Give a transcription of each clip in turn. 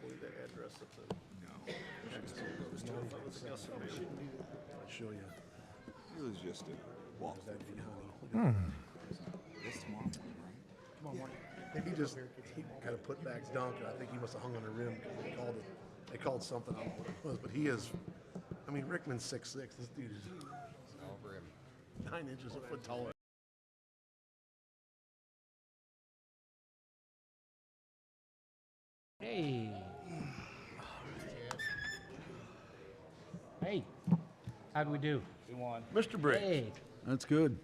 probably the address of the. No. I'll show you. It was just a walk. That'd be honey. This tomorrow, right? Come on, Mark. I think he got a put back dunk, and I think he must have hung on the rim. They called something, I don't know what it was, but he is, I mean, Rickman's 6'6". This dude is Over him. 9 inches a foot taller. Hey. Hey. How'd we do? We won. Mr. Briggs. Hey. That's good.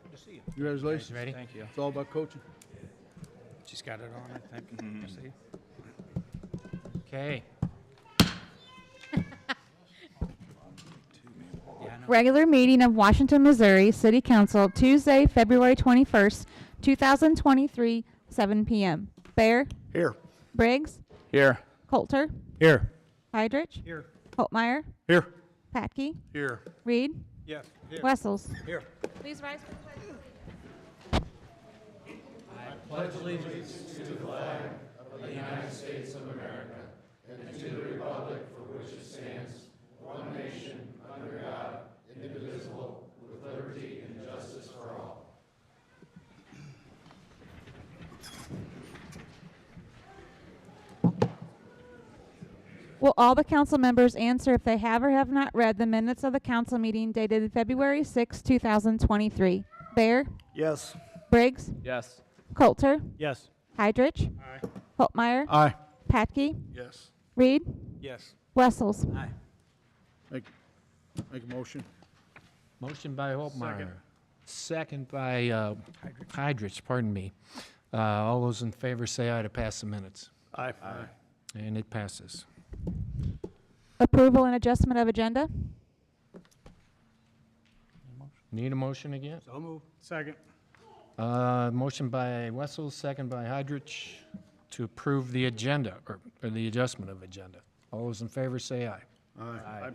Good to see you. Congratulations. Ready? Thank you. It's all about coaching. She's got it on, I think. Good to see you. Okay. Yeah, I know. Regular meeting of Washington, Missouri City Council, Tuesday, February 21st, 2023, 7 p.m. Bear, Here. Briggs, Here. Coulter, Here. Heidrich, Here. Holtmeyer, Here. Patke, Here. Reed, Yes. Here. Wessels. Here. Please rise for the pledge. Will all the council members answer if they have or have not read the minutes of the council meeting dated February 6, 2023? Bear, Yes. Briggs, Yes. Coulter, Yes. Heidrich, Aye. Holtmeyer, Aye. Patke, Yes. Reed, Yes. Wessels. Aye. Make a motion. Motion by Holtmeyer. Second by Heidrich, pardon me. All those in favor say aye to pass the minutes. Aye. And it passes. Approval and adjustment of agenda. Need a motion again? So move. Second. Motion by Wessels, second by Heidrich to approve the agenda, or the adjustment of agenda. All those in favor say aye. Aye.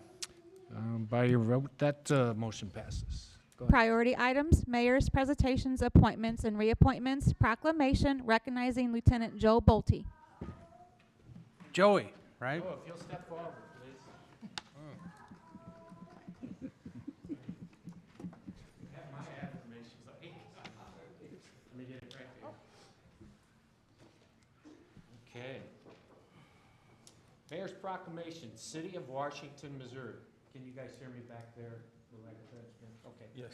By your vote, that motion passes. Go ahead. Priority items, mayor's presentations, appointments, and reappointments. Proclamation recognizing Lieutenant Joe Bolte. Joey, right? If you'll step forward, please. Have my affirmations. Let me get it right here. Okay. Mayor's proclamation, City of Washington, Missouri. Can you guys hear me back there? Okay. Yes.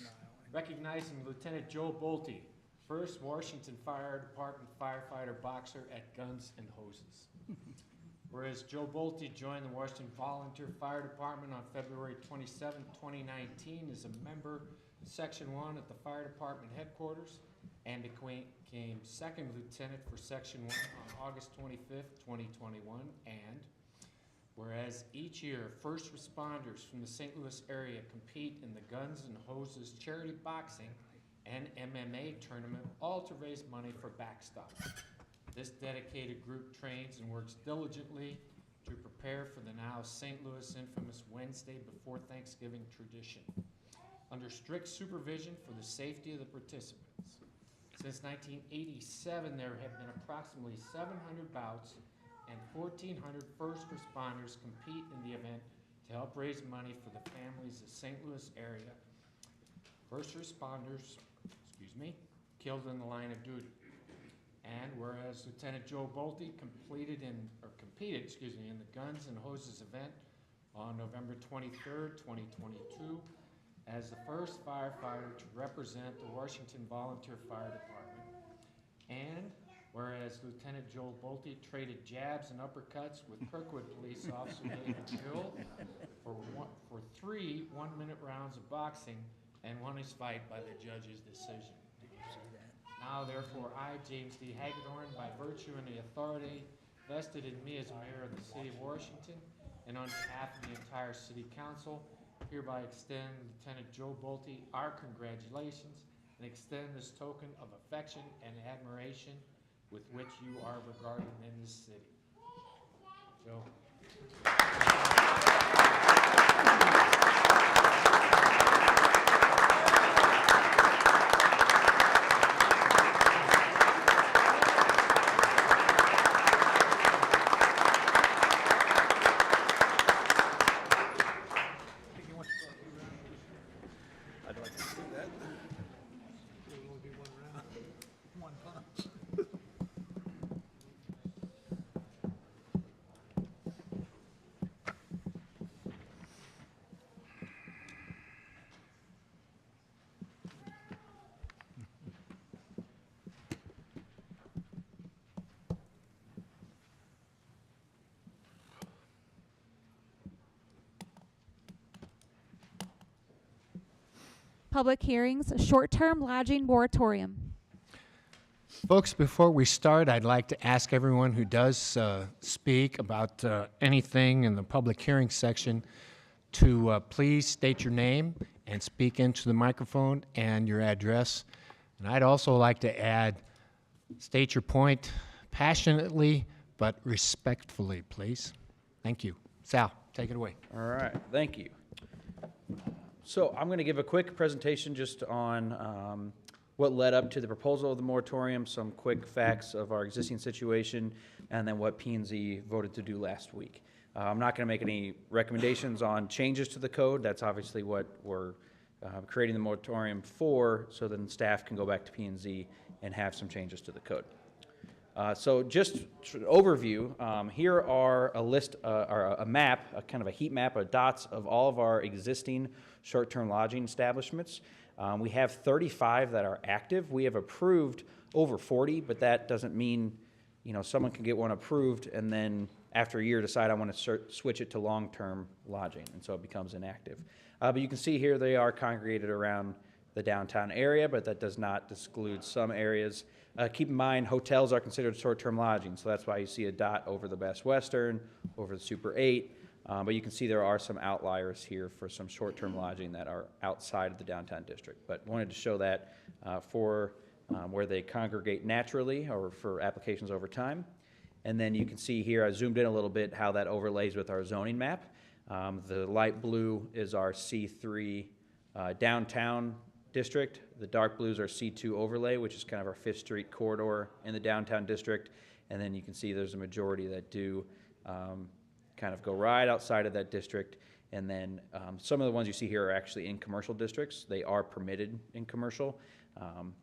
Recognizing Lieutenant Joe Bolte, first Washington Fire Department firefighter boxer at Guns and Hoses. Whereas Joe Bolte joined the Washington Volunteer Fire Department on February 27, 2019 as a member Section 1 at the Fire Department headquarters and became second lieutenant for Section 1 on August 25th, 2021. And whereas each year, first responders from the St. Louis area compete in the Guns and Hoses charity boxing and MMA tournament, all to raise money for Backstop. This dedicated group trains and works diligently to prepare for the now St. Louis infamous Wednesday before Thanksgiving tradition, under strict supervision for the safety of the participants. Since 1987, there have been approximately 700 bouts and 1,400 first responders compete in the event to help raise money for the families of St. Louis area first responders, killed in the line of duty. And whereas Lieutenant Joe Bolte competed in the Guns and Hoses event on November 23rd, 2022, as the first firefighter to represent the Washington Volunteer Fire Department. And whereas Lieutenant Joe Bolte traded jabs and uppercuts with Kirkwood police officer David Gill for 3 one-minute rounds of boxing and won his fight by the judge's decision. Now, therefore, I, James D. Hagedorn, by virtue and the authority vested in me as mayor of the city of Washington, and on behalf of the entire city council, hereby extend Lieutenant Joe Bolte our congratulations and extend this token of affection and admiration with which you are regarded in this city. Joe. public hearings, short-term lodging moratorium. Folks, before we start, I'd like to ask everyone who does speak about anything in the public hearing section to please state your name and speak into the microphone and your address. And I'd also like to add, state your point passionately but respectfully, please. Thank you. Sal, take it away. All right, thank you. So I'm going to give a quick presentation just on what led up to the proposal of the moratorium, some quick facts of our existing situation, and then what P&Z voted to do last week. I'm not going to make any recommendations on changes to the code. That's obviously what we're creating the moratorium for, so then staff can go back to P&Z and have some changes to the code. So just an overview, here are a list, or a map, a kind of a heat map of dots of all of our existing short-term lodging establishments. We have 35 that are active. We have approved over 40, but that doesn't mean, you know, someone can get one approved and then after a year decide I want to switch it to long-term lodging, and so it becomes inactive. But you can see here they are congregated around the downtown area, but that does not exclude some areas. Keep in mind, hotels are considered short-term lodging, so that's why you see a dot over the Best Western, over the Super 8, but you can see there are some outliers here for some short-term lodging that are outside of the downtown district. But wanted to show that for where they congregate naturally or for applications over time. And then you can see here, I zoomed in a little bit, how that overlays with our zoning map. The light blue is our C3 downtown district. The dark blues are C2 overlay, which is kind of our 5th Street corridor in the downtown district. And then you can see there's a majority that do kind of go right outside of that district. And then some of the ones you see here are actually in commercial districts. They are permitted in commercial.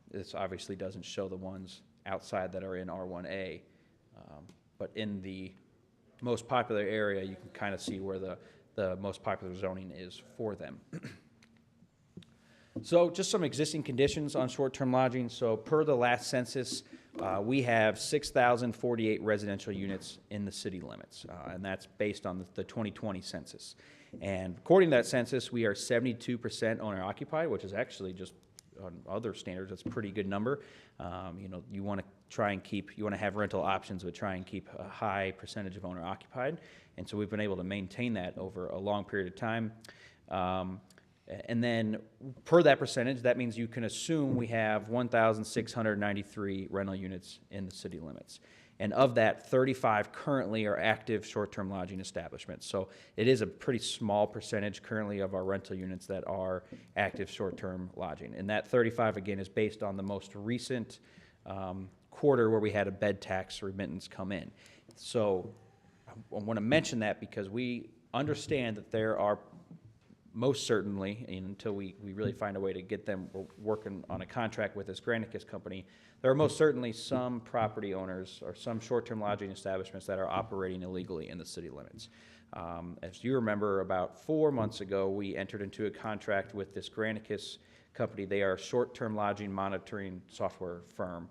This obviously doesn't show the ones outside that are in R1A. But in the most popular area, you can kind of see where the most popular zoning is for them. So just some existing conditions on short-term lodging. So per the last census, we have 6,048 residential units in the city limits, and that's based on the 2020 census. And according to that census, we are 72% owner-occupied, which is actually just on other standards, that's a pretty good number. You know, you want to try and keep, you want to have rental options, but try and keep a high percentage of owner-occupied. And so we've been able to maintain that over a long period of time. And then per that percentage, that means you can assume we have 1,693 rental units in the city limits. And of that, 35 currently are active short-term lodging establishments. So it is a pretty small percentage currently of our rental units that are active short-term lodging. And that 35, again, is based on the most recent quarter where we had a bed tax remittance come in. So I want to mention that because we understand that there are most certainly, and until we really find a way to get them working on a contract with this Granicus company, there are most certainly some property owners or some short-term lodging establishments that are operating illegally in the city limits. As you remember, about 4 months ago, we entered into a contract with this Granicus company. They are a short-term lodging monitoring software firm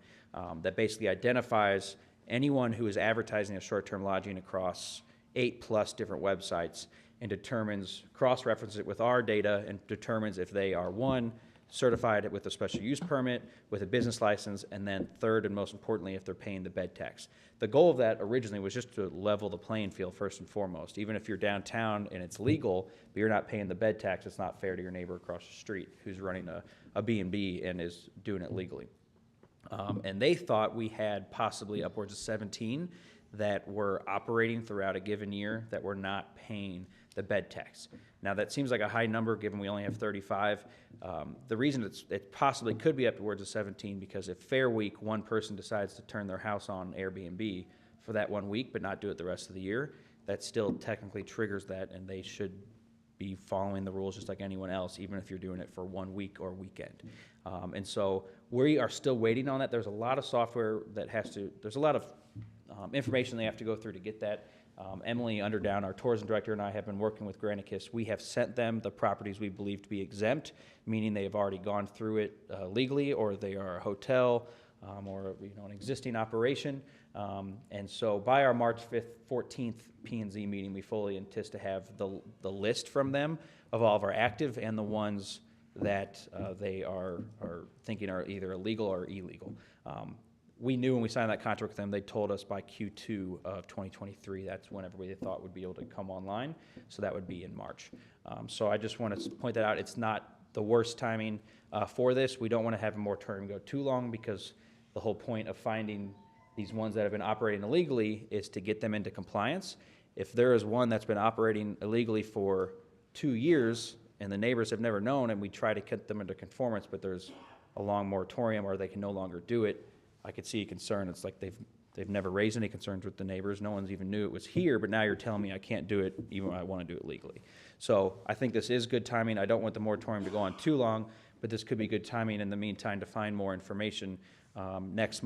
that basically identifies anyone who is advertising a short-term lodging across 8+ different websites and determines, cross-references it with our data and determines if they are, one, certified with a special use permit, with a business license, and then third and most importantly, if they're paying the bed tax. The goal of that originally was just to level the playing field first and foremost. Even if you're downtown and it's legal, but you're not paying the bed tax, it's not fair to your neighbor across the street who's running a B&B and is doing it legally. And they thought we had possibly upwards of 17 that were operating throughout a given year that were not paying the bed tax. Now that seems like a high number given we only have 35. The reason it possibly could be upwards of 17 because if Fair Week, one person decides to turn their house on Airbnb for that 1 week but not do it the rest of the year, that still technically triggers that, and they should be following the rules just like anyone else, even if you're doing it for 1 week or weekend. And so we are still waiting on that. There's a lot of software that there's a lot of information they have to go through to get that. Emily Underdown, our tourism director, and I have been working with Granicus. We have sent them the properties we believe to be exempt, meaning they have already gone through it legally, or they are a hotel or an existing operation. And so by our March 5th, 14th P&Z meeting, we fully intend to have the list from them of all of our active and the ones that they are thinking are either illegal or illegal. We knew when we signed that contract with them, they told us by Q2 of 2023, that's when everybody they thought would be able to come online, so that would be in March. So I just want to point that out. It's not the worst timing for this. We don't want to have a moratorium go too long, because the whole point of finding these ones that have been operating illegally is to get them into compliance. If there is one that's been operating illegally for 2 years and the neighbors have never known, and we try to get them into conformance, but there's a long moratorium or they can no longer do it, I could see a concern. It's like they've never raised any concerns with the neighbors. No one's even knew it was here, but now you're telling me I can't do it even when I want to do it legally. So I think this is good timing. I don't want the moratorium to go on too long, but this could be good timing in the meantime to find more information next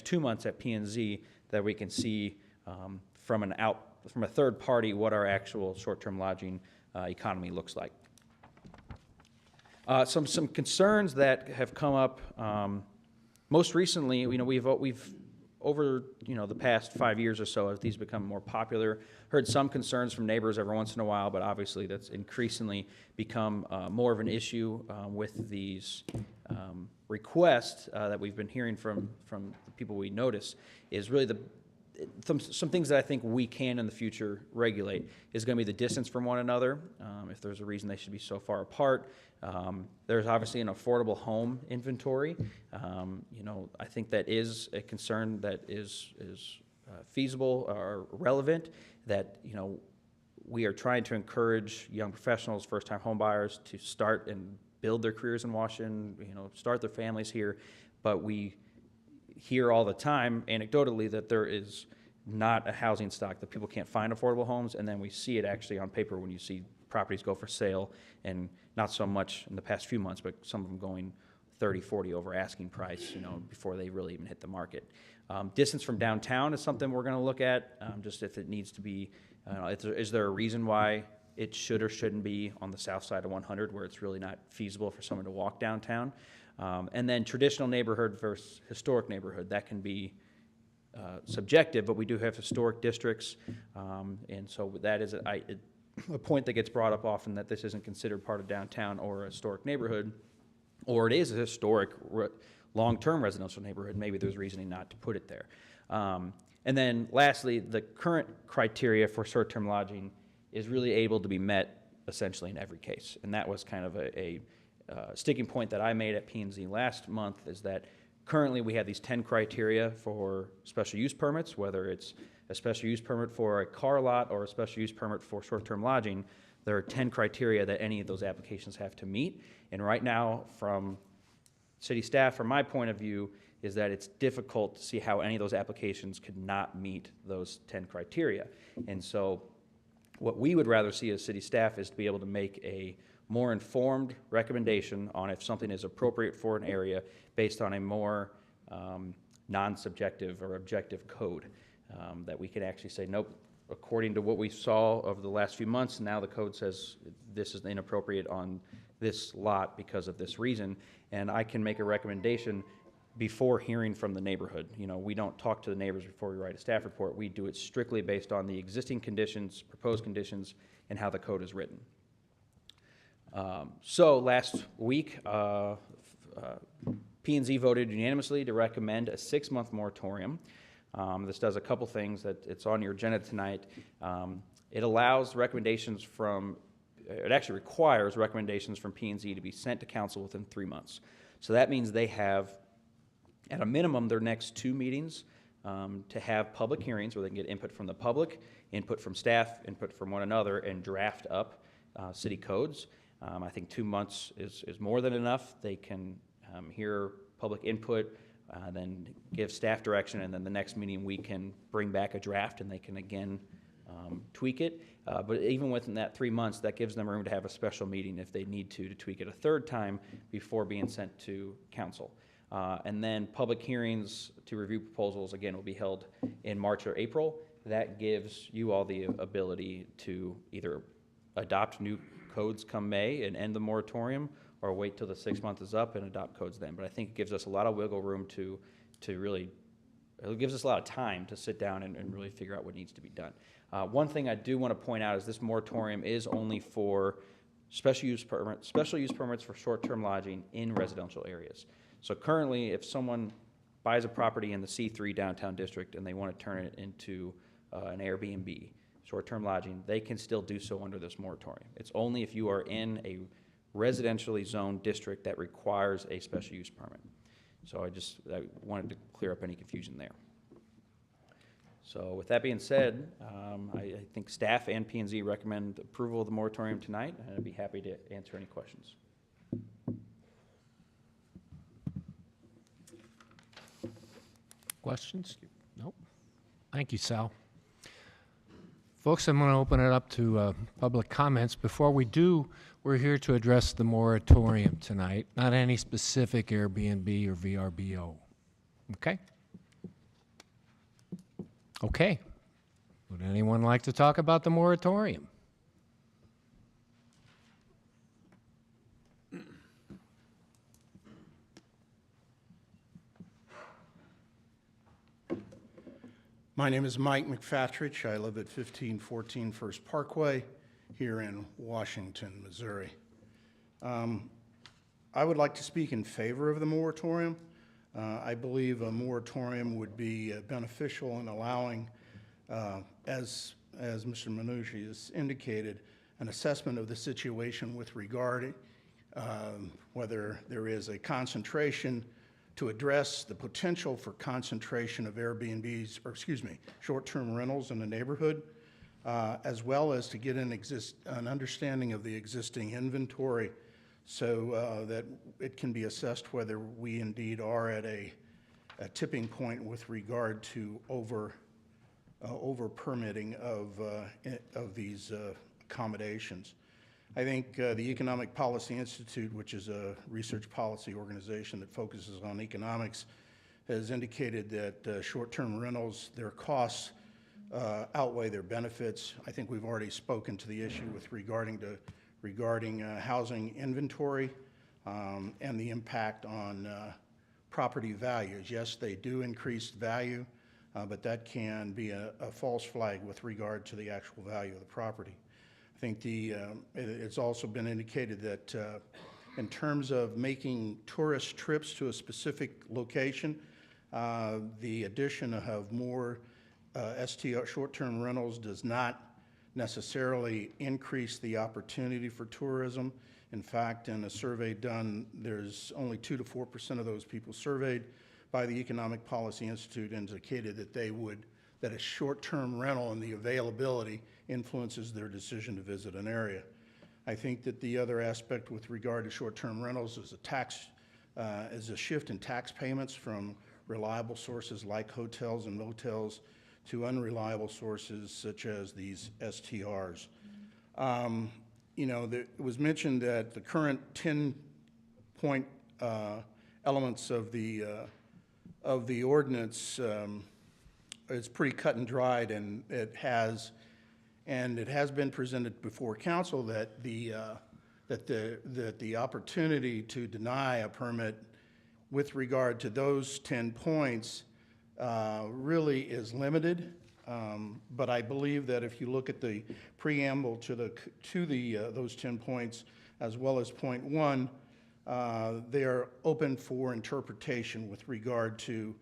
2 months at P&Z, that we can see from a third party what our actual short-term lodging economy looks like. Some concerns that have come up most recently. We've over the past 5 years or so, as these become more popular, heard some concerns from neighbors every once in a while, but obviously that's increasingly become more of an issue with these requests that we've been hearing from the people we notice. Is really some things that I think we can in the future regulate is going to be the distance from one another. If there's a reason they should be so far apart. There's obviously an affordable home inventory. I think that is a concern that is feasible or relevant, that we are trying to encourage young professionals, first-time home buyers, to start and build their careers in Washington, start their families here. But we hear all the time, anecdotally, that there is not a housing stock, that people can't find affordable homes, and then we see it actually on paper when you see properties go for sale, and not so much in the past few months, but some of them going 30, 40 over asking price, before they really even hit the market. Distance from downtown is something we're going to look at, just if it needs to be, is there a reason why it should or shouldn't be on the south side of 100, where it's really not feasible for someone to walk downtown. And then traditional neighborhood versus historic neighborhood, that can be subjective, but we do have historic districts, and so that is a point that gets brought up often, that this isn't considered part of downtown or a historic neighborhood, or it is a historic long-term residential neighborhood. Maybe there's reasoning not to put it there. And then lastly, the current criteria for short-term lodging is really able to be met essentially in every case, and that was kind of a sticking point that I made at P&Z last month, is that currently we have these 10 criteria for special use permits, whether it's a special use permit for a car lot or a special use permit for short-term lodging. There are 10 criteria that any of those applications have to meet. And right now, from city staff, from my point of view, is that it's difficult to see how any of those applications could not meet those 10 criteria. And so what we would rather see as city staff is to be able to make a more informed recommendation on if something is appropriate for an area based on a more non-subjective or objective code, that we can actually say, nope, according to what we saw over the last few months, now the code says this is inappropriate on this lot because of this reason, and I can make a recommendation before hearing from the neighborhood. We don't talk to the neighbors before we write a staff report. We do it strictly based on the existing conditions, proposed conditions, and how the code is written. So last week, P&Z voted unanimously to recommend a 6-month moratorium. This does a couple things that it's on your agenda tonight. It allows recommendations it actually requires recommendations from P&Z to be sent to council within 3 months. So that means they have, at a minimum, their next 2 meetings to have public hearings where they can get input from the public, input from staff, input from one another, and draft up city codes. I think 2 months is more than enough. They can hear public input, then give staff direction, and then the next meeting we can bring back a draft and they can again tweak it. But even within that 3 months, that gives them room to have a special meeting if they need to tweak it a third time before being sent to council. And then public hearings to review proposals, again, will be held in March or April. That gives you all the ability to either adopt new codes come May and end the moratorium, or wait till the 6 month is up and adopt codes then. But I think it gives us a lot of wiggle room to really, it gives us a lot of time to sit down and really figure out what needs to be done. One thing I do want to point out is this moratorium is only for special use permits for short-term lodging in residential areas. So currently, if someone buys a property in the C3 downtown district and they want to turn it into an Airbnb, short-term lodging, they can still do so under this moratorium. It's only if you are in a residentially zoned district that requires a special use permit. So I wanted to clear up any confusion there. So with that being said, I think staff and P&Z recommend approval of the moratorium tonight, and I'd be happy to answer any questions. Questions? Nope. Thank you, Sal. Folks, I'm going to open it up to public comments. Before we do, we're here to address the moratorium tonight, not any specific Airbnb or VRBO. Okay? Okay. Would anyone like to talk about the moratorium? My name is Mike McFatrich. I live at 1514 First Parkway here in Washington, Missouri. I would like to speak in favor of the moratorium. I believe a moratorium would be beneficial in allowing, as Mr. Manouchi has indicated, an assessment of the situation with regard whether there is a concentration to address the potential for concentration of Airbnbs, or excuse me, short-term rentals in the neighborhood, as well as to get an understanding of the existing inventory so that it can be assessed whether we indeed are at a tipping point with regard to over permitting of these accommodations. I think the Economic Policy Institute, which is a research policy organization that focuses on economics, has indicated that short-term rentals, their costs outweigh their benefits. I think we've already spoken to the issue with regarding housing inventory and the impact on property values. Yes, they do increase value, but that can be a false flag with regard to the actual value of the property. I think it's also been indicated that in terms of making tourist trips to a specific location, the addition of more STR, short-term rentals, does not necessarily increase the opportunity for tourism. In fact, in a survey done, there's only 2 to 4% of those people surveyed by the Economic Policy Institute indicated that a short-term rental and the availability influences their decision to visit an area. I think that the other aspect with regard to short-term rentals is a shift in tax payments from reliable sources like hotels and motels to unreliable sources such as these STRs. It was mentioned that the current 10-point elements of the ordinance is pretty cut and dried, and it has been presented before council that the opportunity to deny a permit with regard to those 10 points really is limited. But I believe that if you look at the preamble to those 10 points, as well as point 1, they are open for interpretation with regard to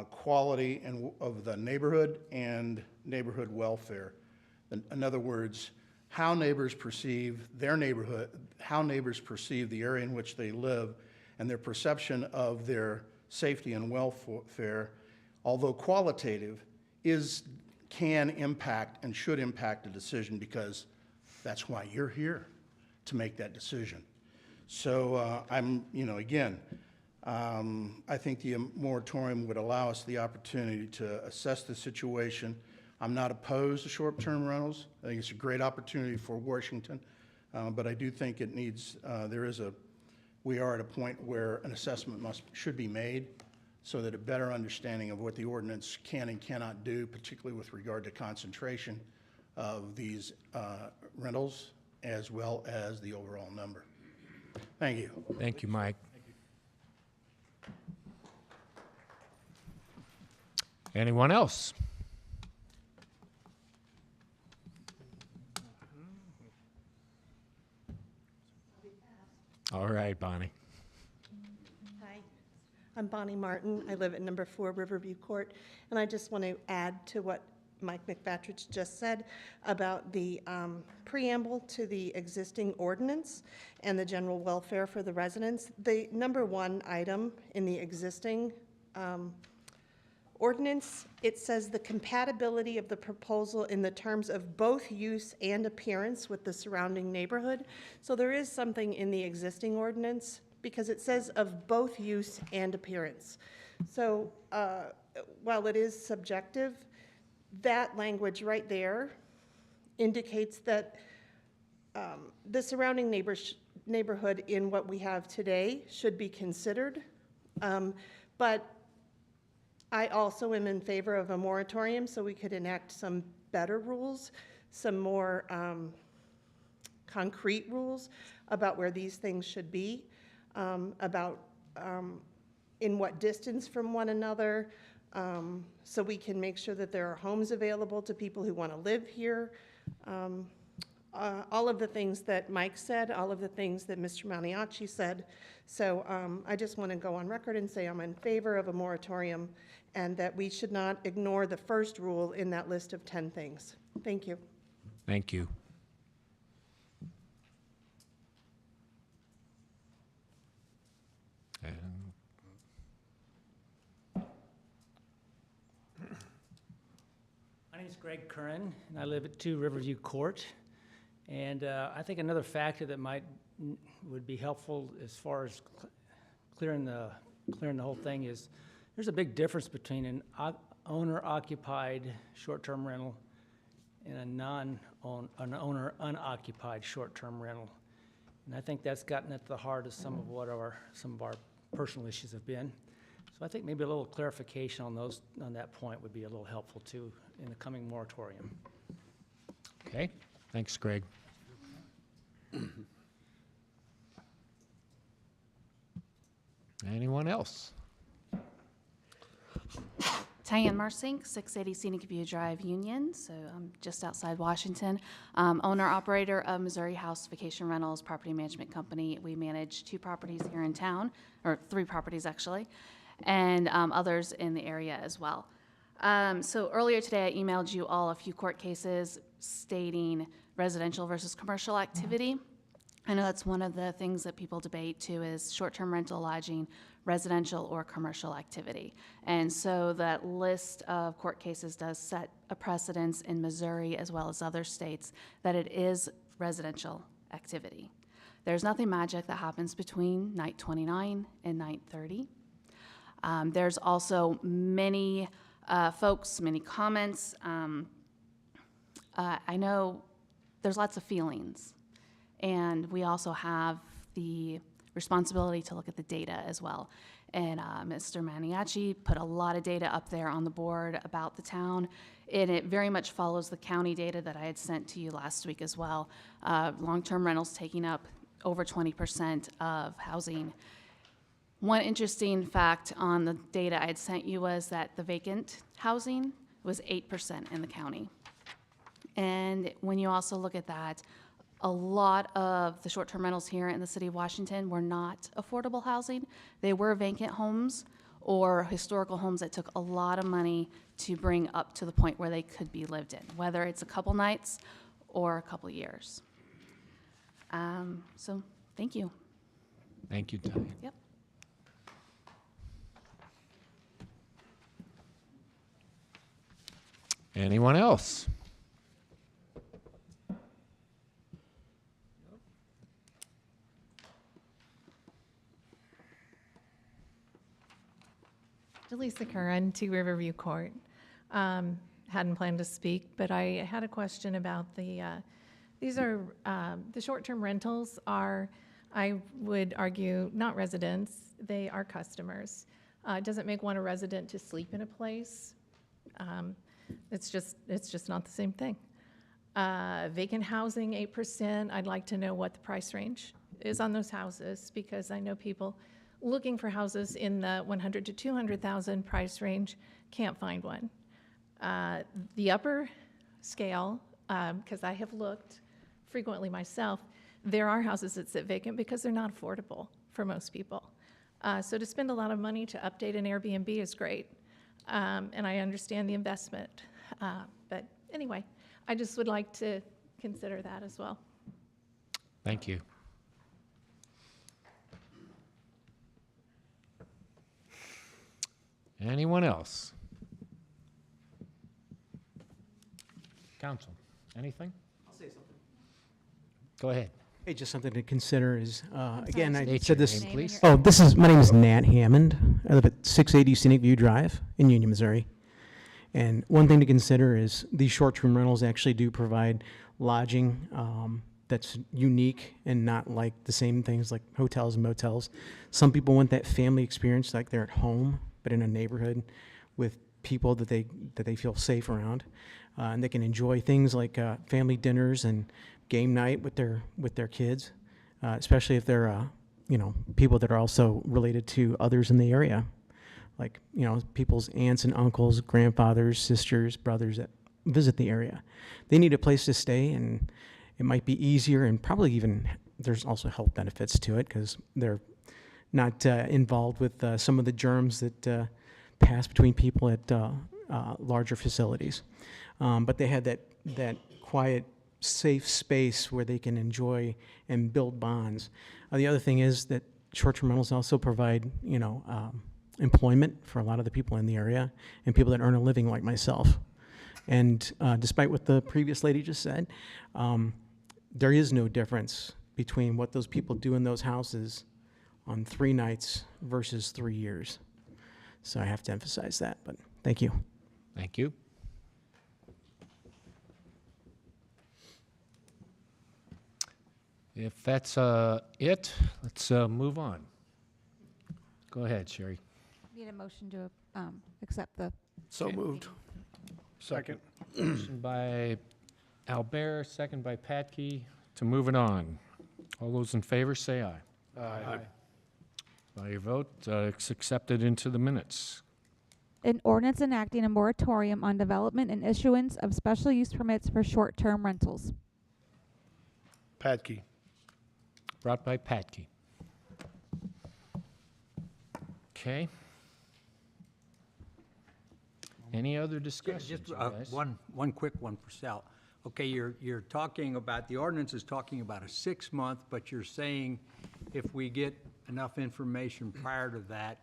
quality of the neighborhood and neighborhood welfare. In other words, how neighbors perceive their neighborhood, how neighbors perceive the area in which they live, and their perception of their safety and welfare, although qualitative, can impact and should impact a decision, because that's why you're here, to make that decision. So I think the moratorium would allow us the opportunity to assess the situation. I'm not opposed to short-term rentals. I think it's a great opportunity for Washington, but I do think it needs, we are at a point where an assessment should be made so that a better understanding of what the ordinance can and cannot do, particularly with regard to concentration of these rentals, as well as the overall number. Thank you. Thank you, Mike. Anyone else? All right, Bonnie. Hi, I'm Bonnie Martin. I live at number 4 Riverview Court, and I just want to add to what Mike McFatridge just said about the preamble to the existing ordinance and the general welfare for the residents. The number 1 item in the existing ordinance, it says the compatibility of the proposal in the terms of both use and appearance with the surrounding neighborhood. So there is something in the existing ordinance because it says of both use and appearance. So while it is subjective, that language right there indicates that the surrounding neighborhood in what we have today should be considered. But I also am in favor of a moratorium so we could enact some better rules, some more concrete rules about where these things should be, about in what distance from one another, so we can make sure that there are homes available to people who want to live here. All of the things that Mike said, all of the things that Mr. Maniaci said. So I just want to go on record and say I'm in favor of a moratorium and that we should not ignore the first rule in that list of 10 things. Thank you. Thank you. And My name is Greg Curran, and I live at 2 Riverview Court. And I think another factor that would be helpful as far as clearing the whole thing is there's a big difference between an owner-occupied short-term rental and an owner unoccupied short-term rental. And I think that's gotten at the heart of some of our personal issues have been. So I think maybe a little clarification on that point would be a little helpful too in the coming moratorium. okay, thanks, Greg. Anyone else? Tyann Marsink, 680 Scenic View Drive, Union, so I'm just outside Washington. Owner-operator of Missouri House Vacation Rentals Property Management Company. We manage 2 properties here in town, or 3 properties actually, and others in the area as well. So earlier today I emailed you all a few court cases stating residential versus commercial activity. I know that's one of the things that people debate too is short-term rental lodging, residential or commercial activity. And so that list of court cases does set a precedence in Missouri as well as other states that it is residential activity. There's nothing magic that happens between night 29 and night 30. There's also many many comments. I know there's lots of feelings. And we also have the responsibility to look at the data as well. And Mr. Maniaci put a lot of data up there on the board about the town, and it very much follows the county data that I had sent to you last week as well. Long-term rentals taking up over 20% of housing. One interesting fact on the data I had sent you was that the vacant housing was 8% in the county. And when you also look at that, a lot of the short-term rentals here in the city of Washington were not affordable housing. They were vacant homes or historical homes that took a lot of money to bring up to the point where they could be lived in, whether it's a couple nights or a couple years. So thank you. Thank you, Tyann. Yep. Anyone else? Delisa Curran, 2 Riverview Court. Hadn't planned to speak, but I had a question about these are, the short-term rentals are, I would argue, not residents, they are customers. It doesn't make one a resident to sleep in a place. It's just not the same thing. Vacant housing, 8%, I'd like to know what the price range is on those houses because I know people looking for houses in the 100 to 200,000 price range can't find one. The upper scale, because I have looked frequently myself, there are houses that sit vacant because they're not affordable for most people. So to spend a lot of money to update an Airbnb is great, and I understand the investment. But anyway, I just would like to consider that as well. Thank you. Anyone else? Council, anything? I'll say something. Go ahead. Hey, just something to consider is, again, I State said your this. name, please. Oh, my name is Nat Hammond. I live at 680 Scenic View Drive in Union, Missouri. And one thing to consider is these short-term rentals actually do provide lodging that's unique and not like the same things like hotels and motels. Some people want that family experience like they're at home, but in a neighborhood with people that they feel safe around. And they can enjoy things like family dinners and game night with their kids, especially if they're people that are also related to others in the area, like people's aunts and uncles, grandfathers, sisters, brothers that visit the area. They need a place to stay, and it might be easier, and probably even there's also health benefits to it because they're not involved with some of the germs that pass between people at larger facilities. But they had that quiet, safe space where they can enjoy and build bonds. The other thing is that short-term rentals also provide, employment for a lot of the people in the area and people that earn a living like myself. And despite what the previous lady just said, there is no difference between what those people do in those houses on 3 nights versus 3 years. So I have to emphasize that, but thank you. Thank you. If that's it, let's move on. Go ahead, Sherry. Need a motion to accept the. So moved. Second. Motion by Albert, second by Patke, to move it on. All those in favor, say aye. Aye. By your vote, it's accepted into the minutes. An ordinance enacting a moratorium on development and issuance of special use permits for short-term rentals. Patke. Brought by Patke. Okay. Any other discussions? Just you guys? one quick one for Sal. Okay, you're talking about, the ordinance is talking about a 6-month, but you're saying if we get enough information prior to that,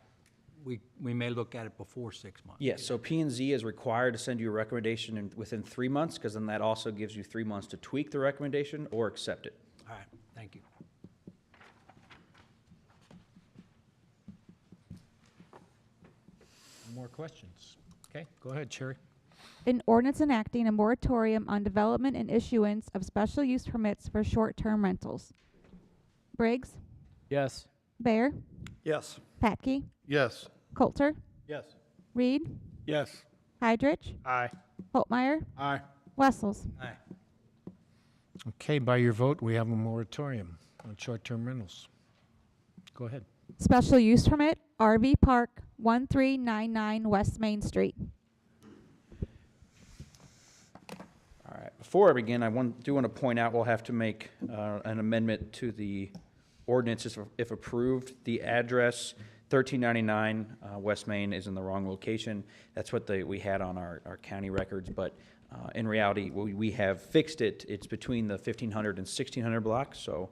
we may look at it before 6 months. Yes, so P&Z is required to send you a recommendation within 3 months, because then that also gives you 3 months to tweak the recommendation or accept it. All right, thank you. More questions? Okay, go ahead, Sherry. An ordinance enacting a moratorium on development and issuance of special use permits for short-term rentals. Briggs? Yes. Bear? Yes. Patke? Yes. Coulter? Yes. Reed? Yes. Heidrich? Aye. Holtmeyer? Aye. Wessels? Aye. Okay, by your vote, we have a moratorium on short-term rentals. Go ahead. Special use permit, RV Park, 1399 West Main Street. All right, before I begin, I do want to point out we'll have to make an amendment to the ordinance if approved. The address 1399 West Main is in the wrong location. That's what we had on our county records, but in reality, we have fixed it. It's between the 1500 and 1600 blocks, so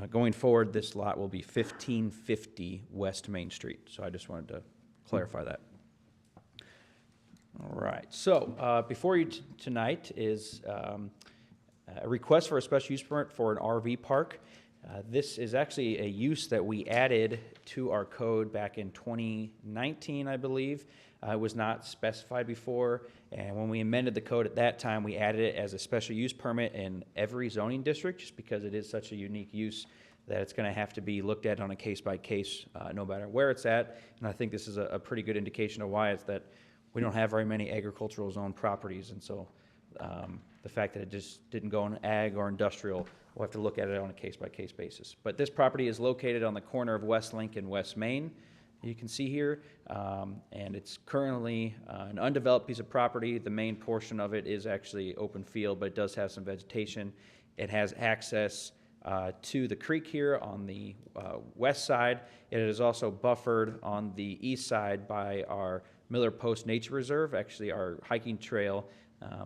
going forward, this lot will be 1550 West Main Street. So I just wanted to clarify that. All right, so before you tonight is a request for a special use permit for an RV park. This is actually a use that we added to our code back in 2019, I believe. It was not specified before, and when we amended the code at that time, we added it as a special use permit in every zoning district, just because it is such a unique use that it's going to have to be looked at on a case-by-case, no matter where it's at. And I think this is a pretty good indication of why. It's that we don't have very many agricultural zone properties, and so the fact that it just didn't go in ag or industrial, we'll have to look at it on a case-by-case basis. But this property is located on the corner of West Link and West Main, you can see here, and it's currently an undeveloped piece of property. The main portion of it is actually open field, but it does have some vegetation. It has access to the creek here on the west side. It is also buffered on the east side by our Miller Post Nature Reserve. Actually, our hiking trail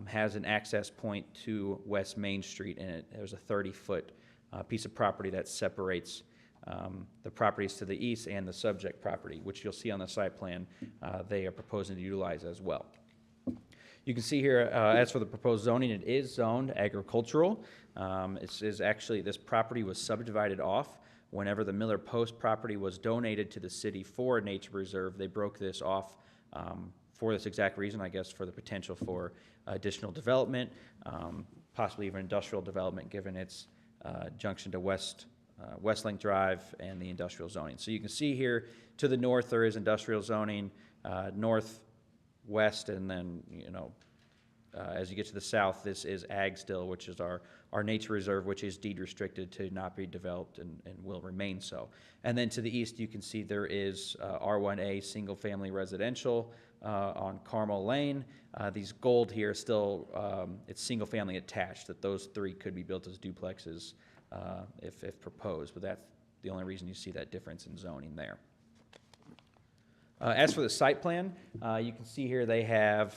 has an access point to West Main Street in it. There's a 30-foot piece of property that separates the properties to the east and the subject property, which you'll see on the site plan they are proposing to utilize as well. You can see here, as for the proposed zoning, it is zoned agricultural. This property was subdivided off. Whenever the Miller Post property was donated to the city for a nature reserve, they broke this off for this exact reason, I guess, for the potential for additional development, possibly even industrial development, given its junction to Westlink Drive and the industrial zoning. So you can see here to the north there is industrial zoning, northwest, and then as you get to the south, this is ag still, which is our nature reserve, which is deed restricted to not be developed and will remain so. And then to the east, you can see there is R1A single family residential on Carmel Lane. These gold here still, it's single family attached, that those three could be built as duplexes if proposed, but that's the only reason you see that difference in zoning there. As for the site plan, you can see here they have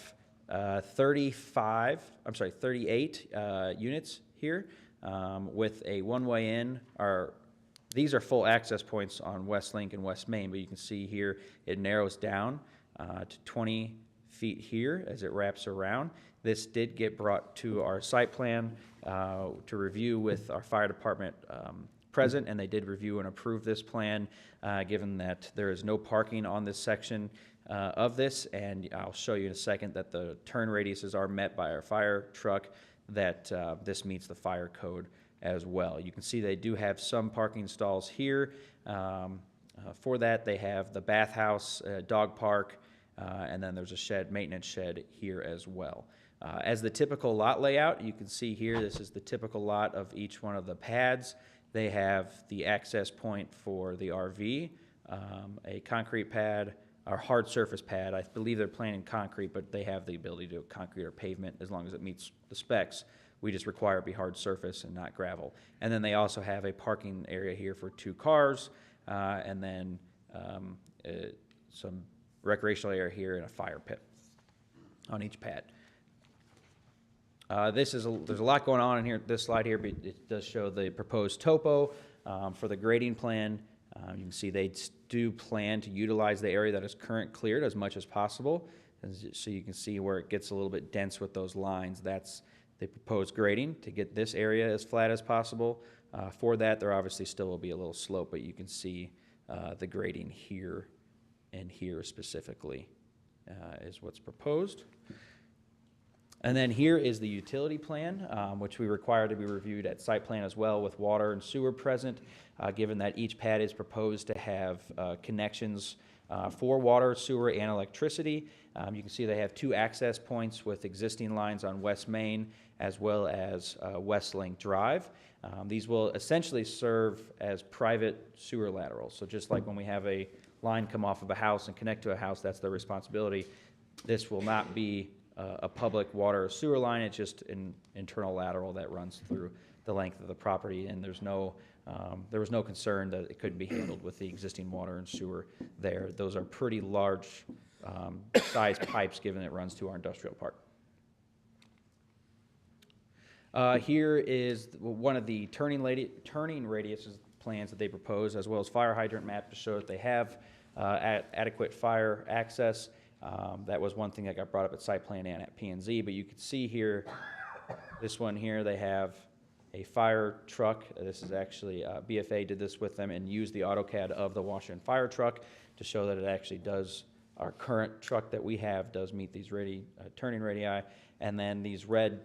38 units here with a one-way in. These are full access points on Westlink and West Main, but you can see here it narrows down to 20 feet here as it wraps around. This did get brought to our site plan to review with our fire department present, and they did review and approve this plan, given that there is no parking on this section of this, and I'll show you in a second that the turn radiuses are met by our fire truck, that this meets the fire code as well. You can see they do have some parking stalls here. For that, they have the bathhouse, dog park, and then there's a shed, maintenance shed here as well. As the typical lot layout, you can see here, this is the typical lot of each one of the pads. They have the access point for the RV, a concrete pad, or hard surface pad. I believe they're planning concrete, but they have the ability to do concrete or pavement as long as it meets the specs. We just require it be hard surface and not gravel. And then they also have a parking area here for 2 cars, and then some recreational area here and a fire pit on each pad. There's a lot going on in here, this slide here, but it does show the proposed topo for the grading plan. You can see they do plan to utilize the area that is current cleared as much as possible. So you can see where it gets a little bit dense with those lines. That's the proposed grading to get this area as flat as possible. For that, there obviously still will be a little slope, but you can see the grading here and here specifically is what's proposed. And then here is the utility plan, which we require to be reviewed at site plan as well with water and sewer present, given that each pad is proposed to have connections for water, sewer, and electricity. You can see they have 2 access points with existing lines on West Main as well as Westlink Drive. These will essentially serve as private sewer laterals. So just like when we have a line come off of a house and connect to a house, that's their responsibility. This will not be a public water or sewer line. It's just an internal lateral that runs through the length of the property, and there was no concern that it couldn't be handled with the existing water and sewer there. Those are pretty large size pipes, given it runs to our industrial park. Here is one of the turning radius plans that they propose, as well as fire hydrant map to show that they have adequate fire access. That was one thing that got brought up at site plan and at P&Z, but you can see here, this one here, they have a fire truck. This is actually, BFA did this with them and used the AutoCAD of the Washington fire truck to show that it actually does, our current truck that we have does meet these turning radii. And then these red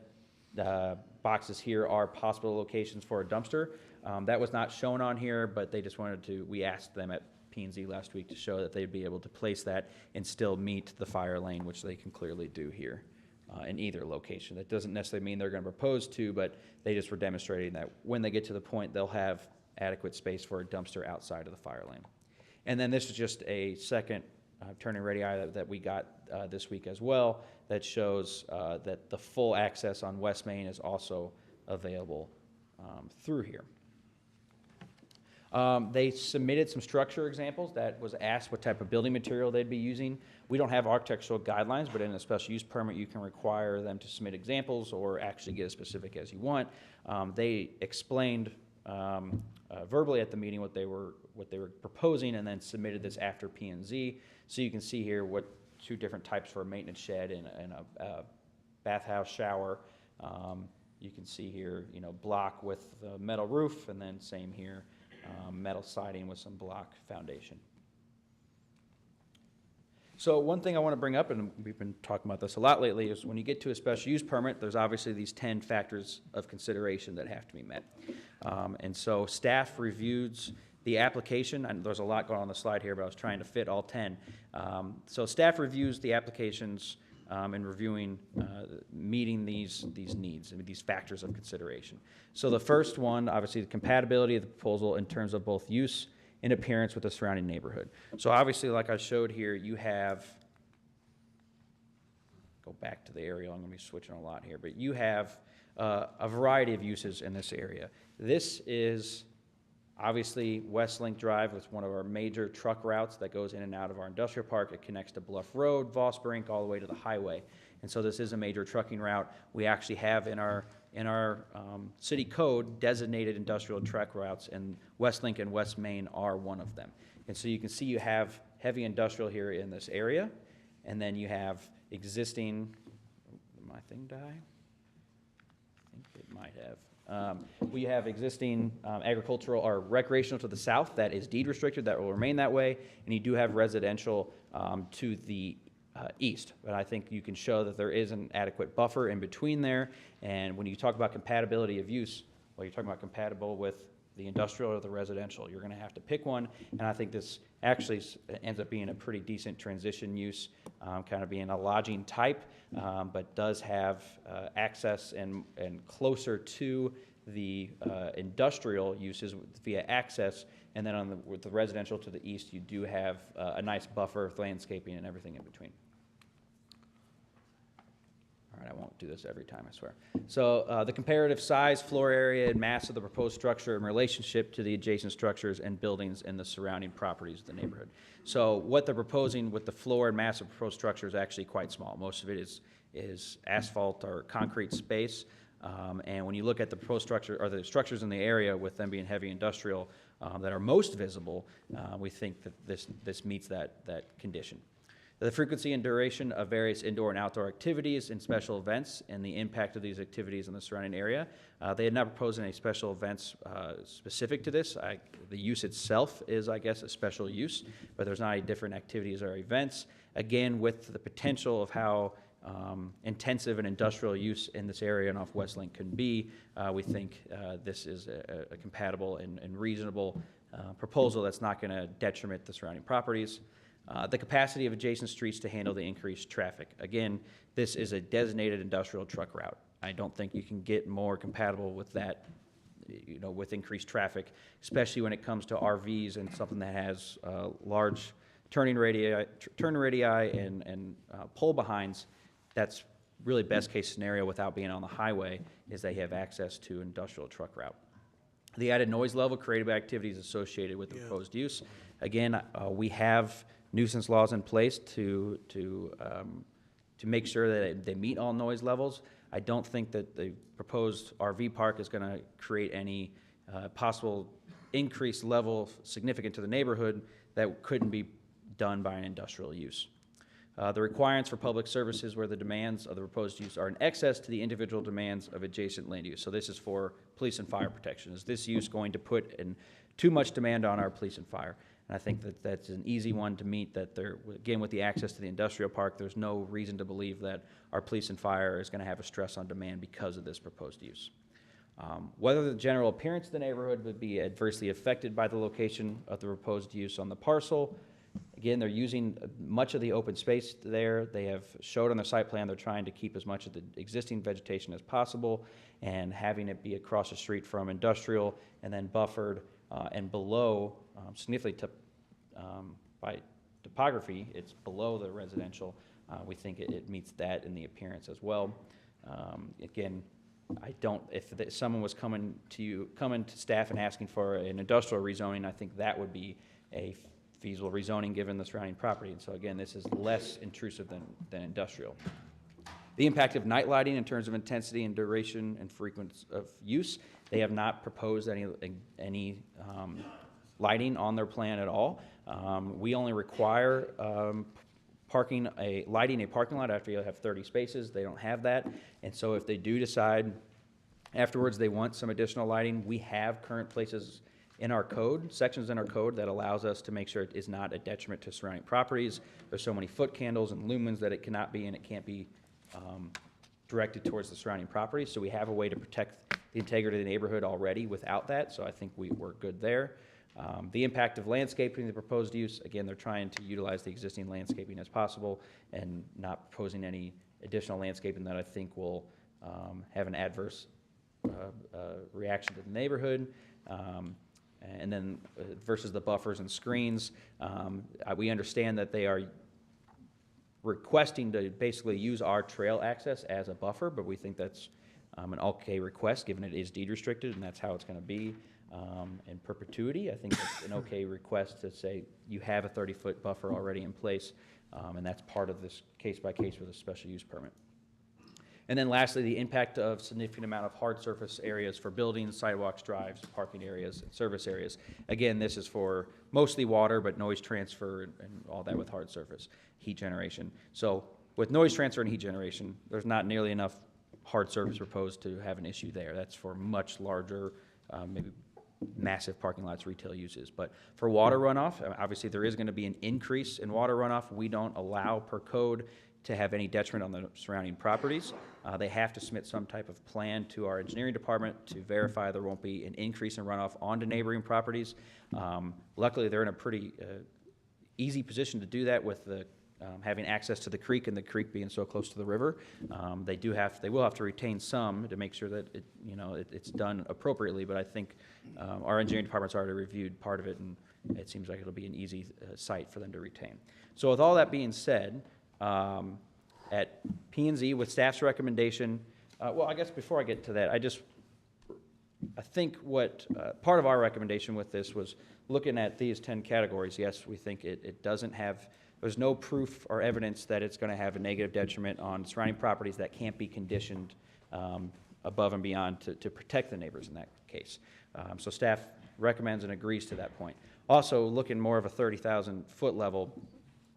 boxes here are possible locations for a dumpster. That was not shown on here, but they just wanted to, we asked them at P&Z last week to show that they'd be able to place that and still meet the fire lane, which they can clearly do here in either location. That doesn't necessarily mean they're going to propose to, but they just were demonstrating that when they get to the point, they'll have adequate space for a dumpster outside of the fire lane. And then this is just a second turning radii that we got this week as well that shows that the full access on West Main is also available through here. They submitted some structure examples that was asked what type of building material they'd be using. We don't have architectural guidelines, but in a special use permit, you can require them to submit examples or actually get as specific as you want. They explained verbally at the meeting what they were proposing, and then submitted this after P&Z. So you can see here what two different types for a maintenance shed and a bathhouse shower. You can see here, block with the metal roof, and then same here, metal siding with some block foundation. So one thing I want to bring up, and we've been talking about this a lot lately, is when you get to a special use permit, there's obviously these 10 factors of consideration that have to be met. And so staff reviews the application, and there's a lot going on the slide here, but I was trying to fit all 10. So staff reviews the applications and reviewing, meeting these needs, these factors of consideration. So the first one, obviously, the compatibility of the proposal in terms of both use and appearance with the surrounding neighborhood. So obviously, like I showed here, you have, go back to the aerial, I'm going to be switching a lot here, but you have a variety of uses in this area. This is obviously Westlink Drive, with one of our major truck routes that goes in and out of our industrial park. It connects to Bluff Road, Vosbrink, all the way to the highway. And so this is a major trucking route. We actually have in our city code designated industrial truck routes, and Westlink and West Main are one of them. And so you can see you have heavy industrial here in this area, and then you have existing, did my thing die? I think it might have. We have existing agricultural or recreational to the south that is deed restricted, that will remain that way, and you do have residential to the east. But I think you can show that there is an adequate buffer in between there, and when you talk about compatibility of use, well, you're talking about compatible with the industrial or the residential. You're going to have to pick one, and I think this actually ends up being a pretty decent transition use, kind of being a lodging type, but does have access and closer to the industrial uses via access, and then with the residential to the east, you do have a nice buffer of landscaping and everything in between. All right, I won't do this every time, I swear. So the comparative size, floor area, and mass of the proposed structure in relationship to the adjacent structures and buildings in the surrounding properties of the neighborhood. So what they're proposing with the floor and mass of proposed structure is actually quite small. Most of it is asphalt or concrete space. And when you look at the proposed structure, or the structures in the area, with them being heavy industrial that are most visible, we think that this meets that condition. The frequency and duration of various indoor and outdoor activities and special events, and the impact of these activities in the surrounding area. They had not proposed any special events specific to this. The use itself is, I guess, a special use, but there's not any different activities or events. Again, with the potential of how intensive an industrial use in this area and off Westlink can be, we think this is a compatible and reasonable proposal that's not going to detriment the surrounding properties. The capacity of adjacent streets to handle the increased traffic. Again, this is a designated industrial truck route. I don't think you can get more compatible with that, with increased traffic, especially when it comes to RVs and something that has large turn radii and pull behinds. That's really best case scenario without being on the highway, is they have access to industrial truck route. The added noise level created by activities associated with the proposed use. Again, we have nuisance laws in place to make sure that they meet all noise levels. I don't think that the proposed RV park is going to create any possible increased level significant to the neighborhood that couldn't be done by an industrial use. The requirements for public services where the demands of the proposed use are in excess to the individual demands of adjacent land use. So this is for police and fire protection. Is this use going to put in too much demand on our police and fire? And I think that that's an easy one to meet, that there, again, with the access to the industrial park, there's no reason to believe that our police and fire is going to have a stress on demand because of this proposed use. Whether the general appearance of the neighborhood would be adversely affected by the location of the proposed use on the parcel. Again, they're using much of the open space there. They have showed on their site plan they're trying to keep as much of the existing vegetation as possible, and having it be across the street from industrial and then buffered and below, significantly by topography, it's below the residential. We think it meets that in the appearance as well. Again, if someone was coming to staff and asking for an industrial rezoning, I think that would be a feasible rezoning given the surrounding property. And so again, this is less intrusive than industrial. The impact of night lighting in terms of intensity and duration and frequency of use, they have not proposed any lighting on their plan at all. We only require lighting a parking lot after you have 30 spaces. They don't have that. And so if they do decide afterwards they want some additional lighting, we have current places in our code, sections in our code that allows us to make sure it is not a detriment to surrounding properties. There's so many foot candles and lumens that it cannot be, and it can't be directed towards the surrounding property. So we have a way to protect the integrity of the neighborhood already without that. So I think we're good there. The impact of landscaping, the proposed use, again, they're trying to utilize the existing landscaping as possible and not proposing any additional landscaping that I think will have an adverse reaction to the neighborhood. And then versus the buffers and screens, we understand that they are requesting to basically use our trail access as a buffer, but we think that's an okay request given it is deed restricted and that's how it's going to be in perpetuity. I think it's an okay request to say you have a 30-foot buffer already in place, and that's part of this case by case with a special use permit. And then lastly, the impact of significant amount of hard surface areas for buildings, sidewalks, drives, parking areas, and service areas. Again, this is for mostly water, but noise transfer and all that with hard surface, heat generation. So with noise transfer and heat generation, there's not nearly enough hard surface proposed to have an issue there. That's for much larger, maybe massive parking lots, retail uses. But for water runoff, obviously there is going to be an increase in water runoff. We don't allow per code to have any detriment on the surrounding properties. They have to submit some type of plan to our engineering department to verify there won't be an increase in runoff onto neighboring properties. Luckily, they're in a pretty easy position to do that with the having access to the creek and the creek being so close to the river. They will have to retain some to make sure that it's done appropriately, but I think our engineering department's already reviewed part of it, and it seems like it'll be an easy site for them to retain. So with all that being said, at P&Z with staff's recommendation, well, I guess before I get to that, I think what part of our recommendation with this was looking at these 10 categories. Yes, we think it doesn't have, there's no proof or evidence that it's going to have a negative detriment on surrounding properties that can't be conditioned above and beyond to protect the neighbors in that case. So staff recommends and agrees to that point. Also, looking more of a 30,000-foot level,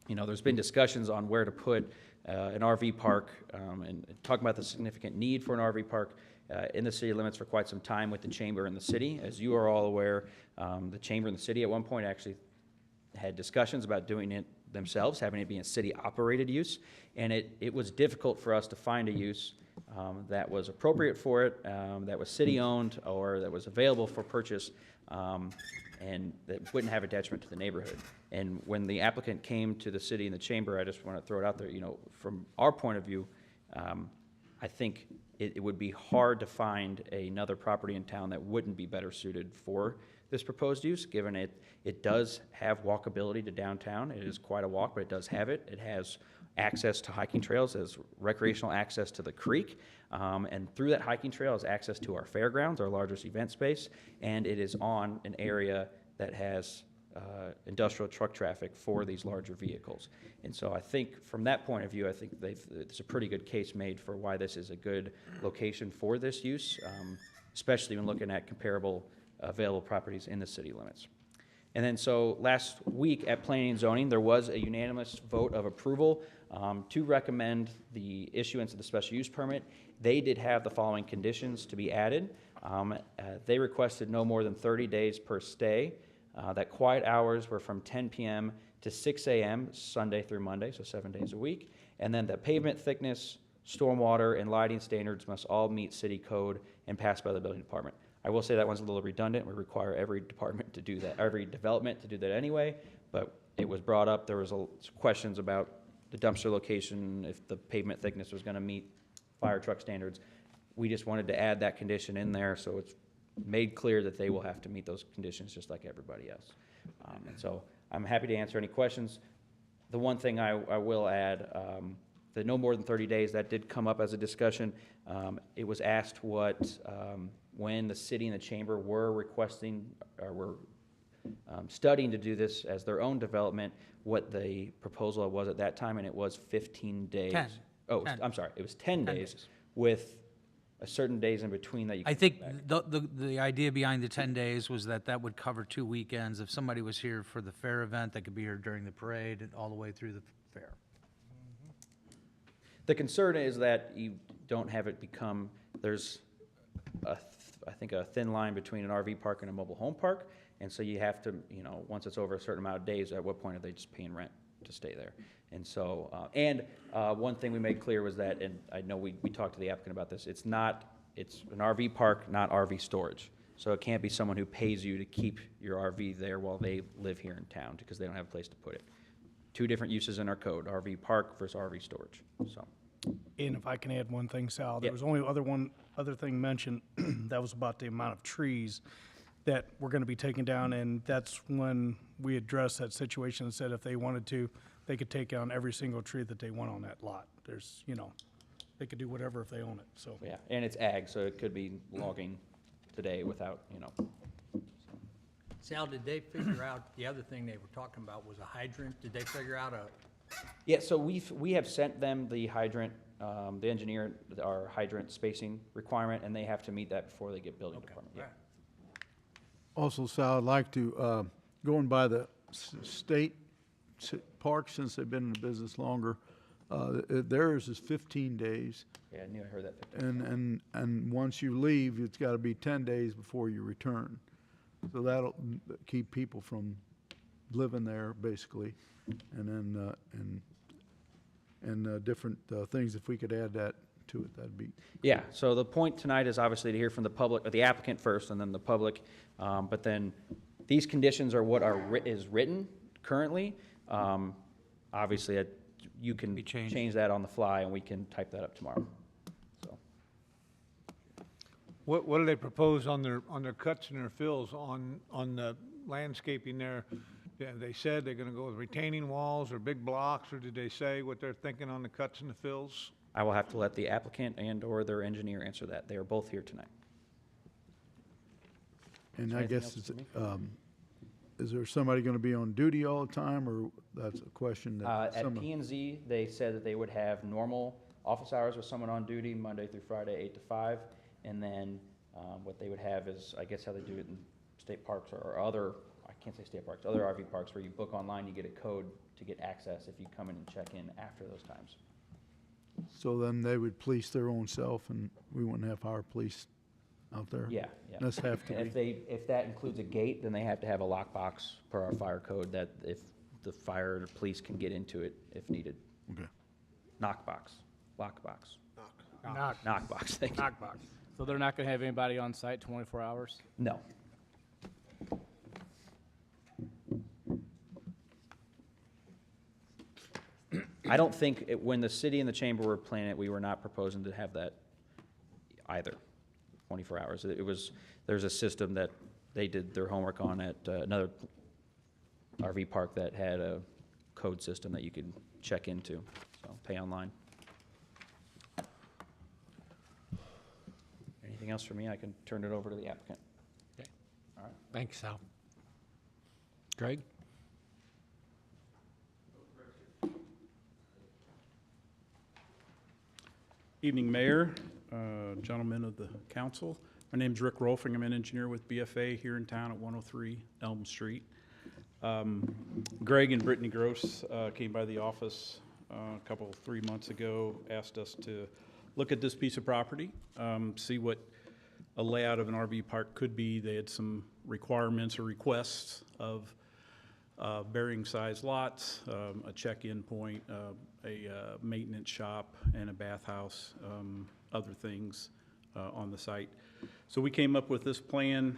there's been discussions on where to put an RV park and talking about the significant need for an RV park in the city limits for quite some time with the chamber and the city. As you are all aware, the chamber and the city at one point actually had discussions about doing it themselves, having it be a city-operated use, and it was difficult for us to find a use that was appropriate for it, that was city-owned or that was available for purchase, and that wouldn't have a detriment to the neighborhood. And when the applicant came to the city and the chamber, I just want to throw it out there, from our point of view, I think it would be hard to find another property in town that wouldn't be better suited for this proposed use, given it does have walkability to downtown. It is quite a walk, but it does have it. It has access to hiking trails, as recreational access to the creek, and through that hiking trail is access to our fairgrounds, our largest event space, and it is on an area that has industrial truck traffic for these larger vehicles. And so I think from that point of view, I think it's a pretty good case made for why this is a good location for this use, especially when looking at comparable available properties in the city limits. And then so last week at Planning and Zoning, there was a unanimous vote of approval to recommend the issuance of the special use permit. They did have the following conditions to be added. They requested no more than 30 days per stay, that quiet hours were from 10 p.m. to 6 a.m. Sunday through Monday, so 7 days a week, and then the pavement thickness, stormwater, and lighting standards must all meet city code and pass by the building department. I will say that one's a little redundant. We require every department to do that, every development to do that anyway, but it was brought up. There was questions about the dumpster location, if the pavement thickness was going to meet fire truck standards. We just wanted to add that condition in there so it's made clear that they will have to meet those conditions just like everybody else. And so I'm happy to answer any questions. The one thing I will add, the no more than 30 days, that did come up as a discussion. It was asked when the city and the chamber were requesting, or were studying to do this as their own development, what the proposal was at that time, and it was 15 days. 10. Oh, 10. I'm sorry, it was 10 10 days days. with a certain days in between that you I could think come back. the idea behind the 10 days was that would cover 2 weekends. If somebody was here for the fair event, they could be here during the parade and all the way through the fair. The concern is that you don't have it become, there's I think a thin line between an RV park and a mobile home park, and so you have to, once it's over a certain amount of days, at what point are they just paying rent to stay there? And so, one thing we made clear was that, and I know we talked to the applicant about this, it's an RV park, not RV storage. So it can't be someone who pays you to keep your RV there while they live here in town, because they don't have a place to put it. 2 different uses in our code, RV park versus RV storage, so. And if I can add one thing, Sal, there Yep. was only other thing mentioned, that was about the amount of trees that were gonna be taken down, and that's when we addressed that situation and said if they wanted to, they could take down every single tree that they want on that lot. There's, they could do whatever if they own it, so. Yeah, and it's ag, so it could be logging today without, Sal, did they figure out, the other thing they were talking about was a hydrant? Did they figure out Yeah, so we have sent them the hydrant, the engineer, our hydrant spacing requirement, and they have to meet that before they get building department. Yeah. Also, Sal, I'd like to, going by the state parks, since they've been in the business longer, theirs is 15 days. Yeah, I knew I heard that. And once you leave, it's got to be 10 days before you return. So that'll keep people from living there, basically. And then, different things, if we could add that to it, that'd be. Yeah, so the point tonight is obviously to hear from the public, or the applicant first, and then the public. But then, these conditions are what is written currently. Obviously, you can change that on the fly, and we can type that up tomorrow. So, What do they propose on their cuts and their fills on the landscaping there? Yeah, they said they're gonna go with retaining walls or big blocks, or did they say what they're thinking on the cuts and the fills? I will have to let the applicant and/or their engineer answer that. They are both here tonight. And Is there I anything guess, else it's, for me? is there somebody going to be on duty all the time, or that's a question that At P&Z, they said that they would have normal office hours with someone on duty, Monday through Friday, 8 to 5. And then what they would have is, I guess how they do it in state parks or other, I can't say state parks, other RV parks, where you book online, you get a code to get access if you come in and check in after those times. So then they would police their own self, and we wouldn't have our police out there? Yeah, yeah. That's have to And be. if that includes a gate, then they have to have a lockbox per our fire code, that if the fire or police can get into it if needed. Okay. Knockbox, lockbox. Knockbox, thank you. Knockbox. So they're not gonna have anybody on site 24 hours? No. I don't think, when the city and the chamber were planning it, we were not proposing to have that either, 24 hours. There's a system that they did their homework on at another RV park that had a code system that you could check into, so pay online. Anything else for me? I can turn it over to the applicant. Okay. All right. Thanks, Sal. Greg? Evening, Mayor, gentlemen of the council. My name's Rick Rolfing. I'm an engineer with BFA here in town at 103 Elm Street. Greg and Brittany Gross came by the office a 3 months ago, asked us to look at this piece of property, see what a layout of an RV park could be. They had some requirements or requests of varying size lots, a check-in point, a maintenance shop, and a bathhouse, other things on the site. So we came up with this plan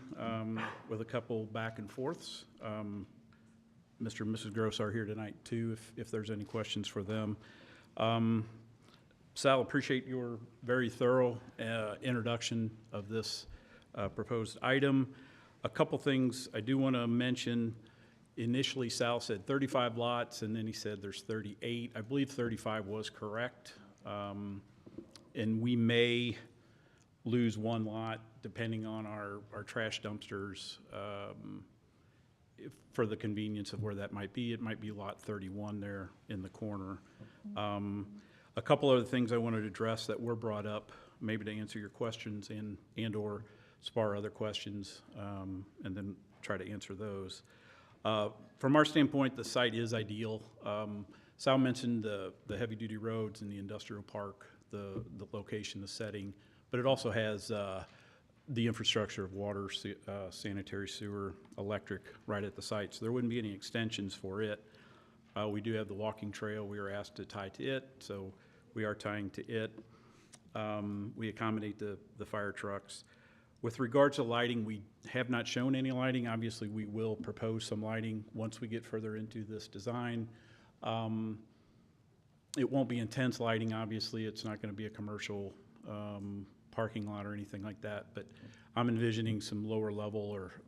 with a couple back and forths. Mr. and Mrs. Gross are here tonight too, if there's any questions for them. Sal, appreciate your very thorough introduction of this proposed item. A couple things I do want to mention. Initially, Sal said 35 lots, and then he said there's 38. I believe 35 was correct. And we may lose one lot depending on our trash dumpsters. For the convenience of where that might be, it might be lot 31 there in the corner. A couple other things I wanted to address that were brought up, maybe to answer your questions and or spar other questions, and then try to answer those. From our standpoint, the site is ideal. Sal mentioned the heavy-duty roads and the industrial park, the location, the setting, but it also has the infrastructure of water, sanitary sewer, electric right at the site, so there wouldn't be any extensions for it. We do have the walking trail we were asked to tie to it, so we are tying to it. We accommodate the fire trucks. With regards to lighting, we have not shown any lighting. Obviously, we will propose some lighting once we get further into this design. It won't be intense lighting, obviously. It's not going to be a commercial parking lot or anything like that, but I'm envisioning some lower level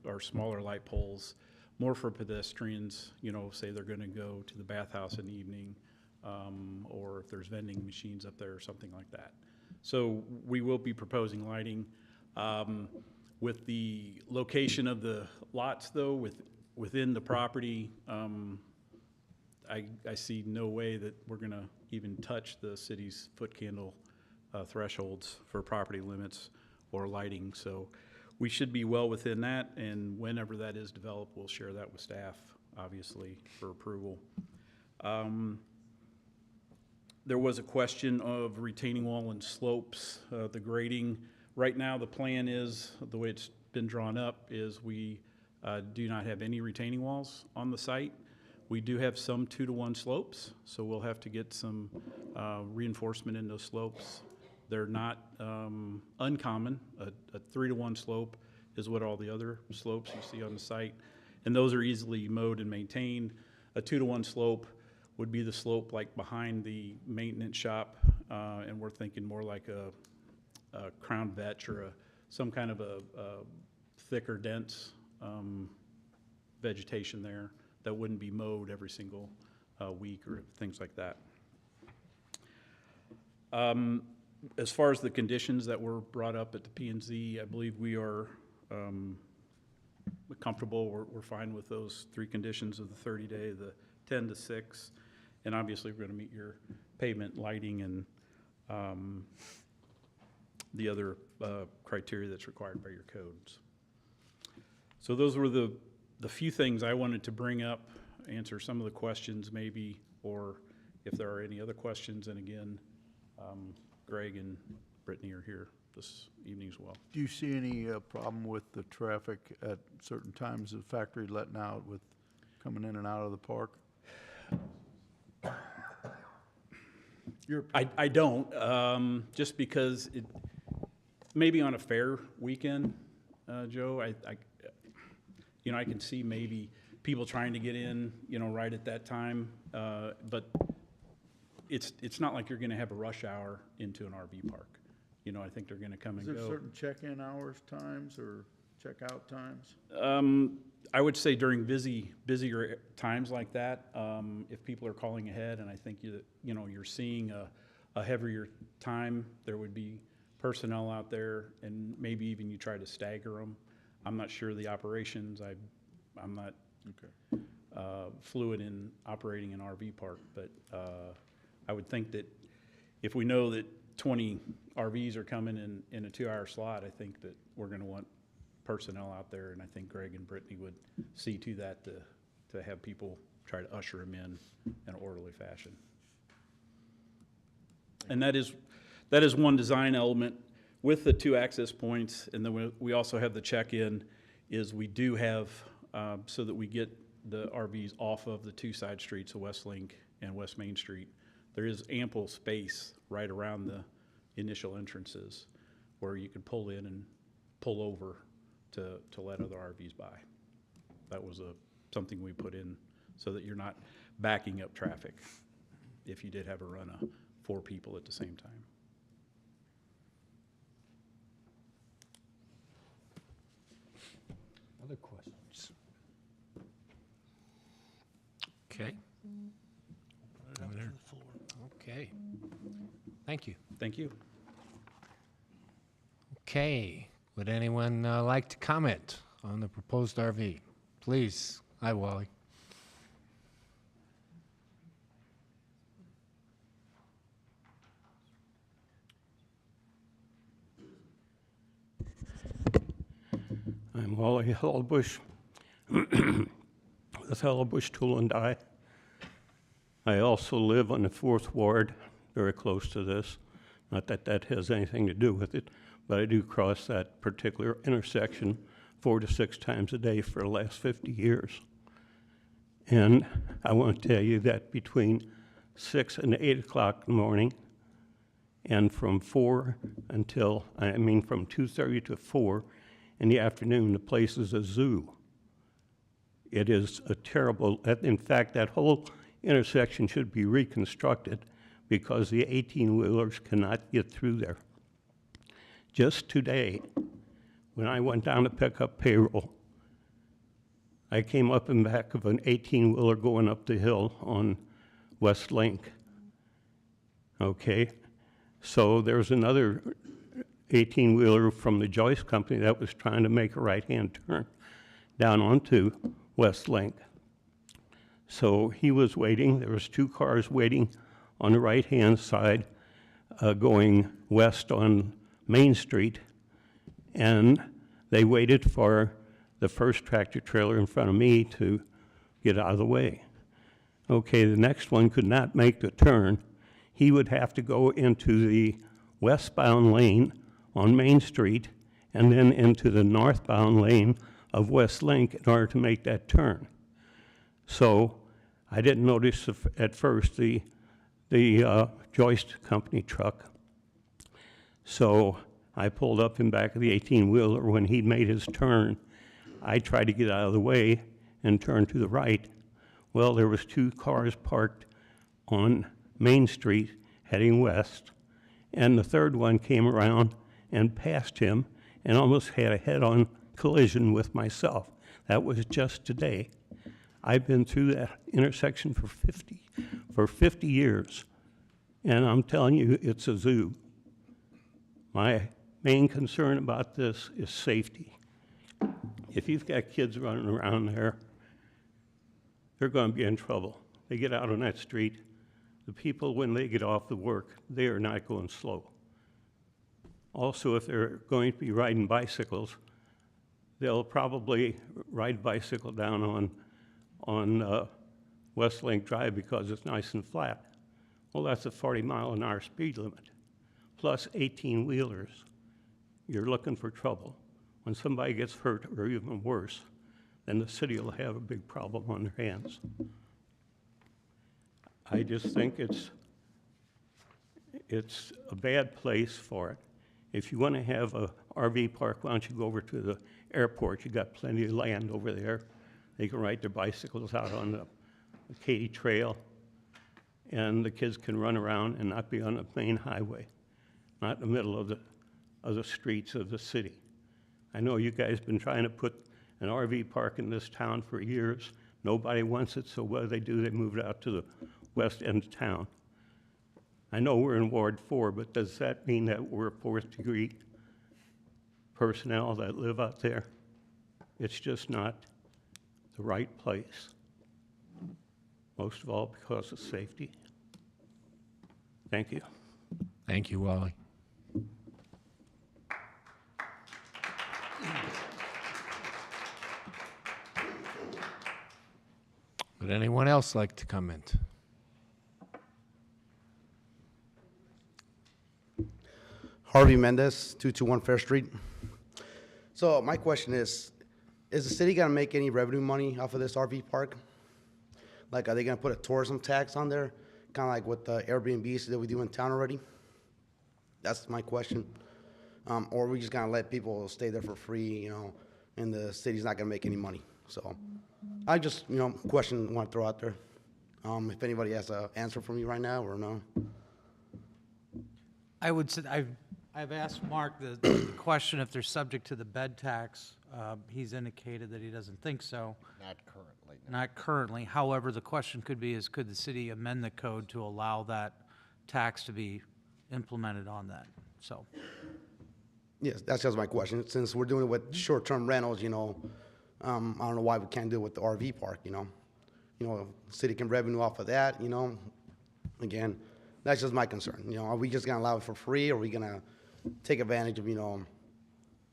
or smaller light poles, more for pedestrians, you know, say they're going to go to the bathhouse in the evening, or if there's vending machines up there or something like that. So we will be proposing lighting. With the location of the lots, though, within the property, I see no way that we're going to even touch the city's foot candle thresholds for property limits or lighting. So we should be well within that, and whenever that is developed, we'll share that with staff, obviously, for approval. There was a question of retaining wall and slopes, the grading. Right now, the plan is, the way it's been drawn up, is we do not have any retaining walls on the site. We do have some 2-to-1 slopes, so we'll have to get some reinforcement in those slopes. They're not uncommon. A 3-to-1 slope is what all the other slopes you see on the site, and those are easily mowed and maintained. A 2-to-1 slope would be the slope like behind the maintenance shop, and we're thinking more like a crown vetch or some kind of a thicker, dense vegetation there that wouldn't be mowed every single week or things like that. As far as the conditions that were brought up at the P&Z, I believe we are comfortable. We're fine with those 3 conditions of the 30-day, the 10 to 6, and obviously we're going to meet your pavement, lighting, and the other criteria that's required by your codes. So those were the few things I wanted to bring up, answer some of the questions maybe, or if there are any other questions. And again, Greg and Brittany are here this evening as well. Do you see any problem with the traffic at certain times of the factory letting out with coming in and out of the park? I don't, just because it, maybe on a fair weekend, Joe, you know, I can see maybe people trying to get in, you know, right at that time, but it's not like you're going to have a rush hour into an RV park. You know, I think they're going to come and go. Is there certain check-in hours times or check-out times? I would say during busier times like that, if people are calling ahead, and I think you know you're seeing a heavier time, there would be personnel out there, and maybe even you try to stagger them. I'm not sure the operations. I'm not fluid in operating an RV park, but I would think that if we know that 20 RVs are coming in a 2-hour slot, I think that we're going to want personnel out there, and I think Greg and Brittany would see to that to have people try to usher them in an orderly fashion. And that is one design element with the 2 access points, and then we also have the check-in. Is we do have so that we get the RVs off of the 2 side streets, so West Link and West Main Street. There is ample space right around the initial entrances where you can pull in and pull over to let other RVs by. That was something we put in so that you're not backing up traffic if you did have a run of 4 people at the same time. Other questions? Okay. Over there. Okay. Thank you. Thank you. Okay. Would anyone like to comment on the proposed RV? Please. Hi, Wally. I'm Wally Hellebush with Hellebush Tool and Die. I also live on the 4th Ward, very close to this. Not that that has anything to do with it, but I do cross that particular intersection 4 to 6 times a day for the last 50 years. And I want to tell you that between 6 and 8 o'clock in the morning, and from 4 until, from 2:30 to 4 in the afternoon, the place is a zoo. It is a terrible, in fact, that whole intersection should be reconstructed because the 18-wheelers cannot get through there. Just today, when I went down to pick up payroll, I came up in back of an 18-wheeler going up the hill on West Link. Okay, so there's another 18-wheeler from the Joyce Company that was trying to make a right-hand turn down onto West Link. So he was waiting. There was 2 cars waiting on the right-hand side going west on Main Street, and they waited for the first tractor trailer in front of me to get out of the way. Okay, the next one could not make the turn. He would have to go into the westbound lane on Main Street and then into the northbound lane of West Link in order to make that turn. So I didn't notice at first the Joyce Company truck. So I pulled up in back of the 18-wheeler. When he made his turn, I tried to get out of the way and turn to the right. Well, there was 2 cars parked on Main Street heading west, and the third one came around and passed him and almost had a head-on collision with myself. That was just today. I've been through that intersection for 50 years, and I'm telling you, it's a zoo. My main concern about this is safety. If you've got kids running around there, they're going to be in trouble. They get out on that street. The people, when they get off the work, they are not going slow. Also, if they're going to be riding bicycles, they'll probably ride bicycle down on West Link Drive because it's nice and flat. Well, that's a 40-mile-an-hour speed limit, plus 18-wheelers. You're looking for trouble. When somebody gets hurt, or even worse, then the city will have a big problem on their hands. I just think it's a bad place for it. If you want to have a RV park, why don't you go over to the airport? You got plenty of land over there. They can ride their bicycles out on the Katy Trail, and the kids can run around and not be on the main highway, not in the middle of the streets of the city. I know you guys have been trying to put an RV park in this town for years. Nobody wants it, so what do? They move it out to the west end of town. I know we're in Ward 4, but does that mean that we're 4th-degree personnel that live out there? It's just not the right place, most of all because of safety. Thank you. Thank you, Wally. Would anyone else like to comment? Harvey Mendez, 221 Fair Street. So my question is the city gonna make any revenue money off of this RV park? Like, are they gonna put a tourism tax on there? Kind of like what the Airbnbs that we do in town already? That's my question. Or are we just gonna let people stay there for free, and the city's not gonna make any money? So I just, question want to throw out there. If anybody has an answer for me right now or no. I would say, I've asked Mark the question if they're subject to the bed tax. He's indicated that he doesn't think so. Not currently, Not currently. However, the question could be is, could the city amend the code to allow that tax to be implemented on that? So, Yes, that's just my question. Since we're doing it with short-term rentals, I don't know why we can't do it with the RV park, the city can revenue off of that, Again, that's just my concern, are we just gonna allow it for free, or are we gonna take advantage of,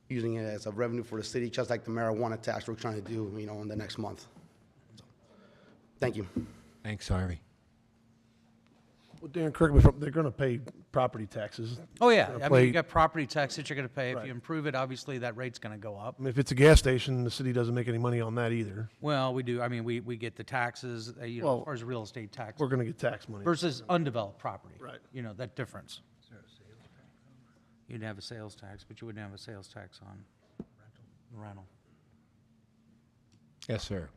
using it as a revenue for the city, just like the marijuana tax we're trying to do, in the next month? So, thank you. Thanks, Harvey. Well, Dan, correct me if they're gonna pay property taxes. oh yeah, Gonna I mean, pay- you got property tax that you're gonna pay. If Right. you improve it, obviously that rate's gonna go up. I mean, if it's a gas station, the city doesn't make any money on that either. Well, we do. I mean, we get the taxes, Well, as far as real estate tax. We're gonna get tax money. Versus undeveloped property. Right. That difference. You'd have a sales tax, but you wouldn't have a sales tax on rental. Yes, sir.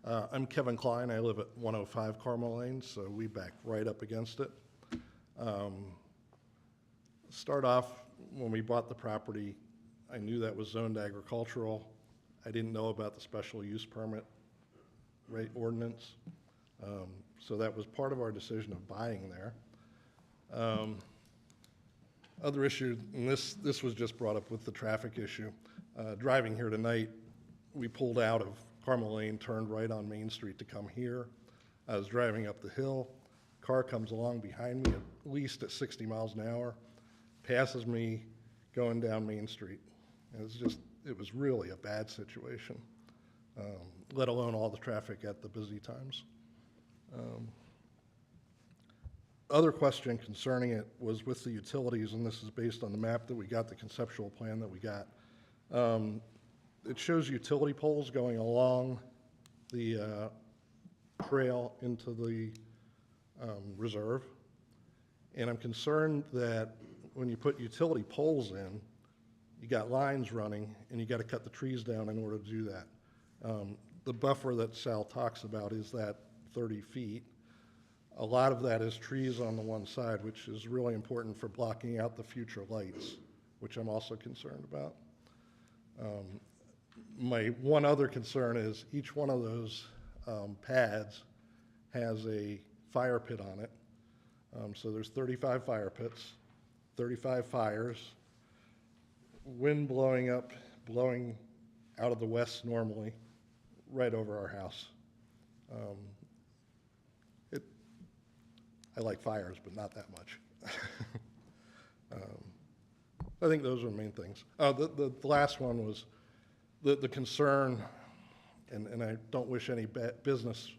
I'm Kevin Klein. I live at 105 Carmel Lane, so we back right up against it. Start off, when we bought the property, I knew that was zoned agricultural. I didn't know about the special use permit rate ordinance. So that was part of our decision of buying there. Other issue, and this was just brought up with the traffic issue. Driving here tonight, we pulled out of Carmel Lane, turned right on Main Street to come here. I was driving up the hill, car comes along behind me at least at 60 miles an hour, passes me going down Main Street. And it was really a bad situation, let alone all the traffic at the busy times. Other question concerning it was with the utilities, and this is based on the map that we got, the conceptual plan that we got. It shows utility poles going along the trail into the reserve. And I'm concerned that when you put utility poles in, you got lines running and you got to cut the trees down in order to do that. The buffer that Sal talks about is that 30 feet. A lot of that is trees on the one side, which is really important for blocking out the future lights, which I'm also concerned about. My one other concern is each one of those pads has a fire pit on it. So there's 35 fire pits, 35 fires, wind blowing out of the west normally, right over our house. I like fires, but not that much. I think those are the main things. The last one was the concern, and I don't wish any business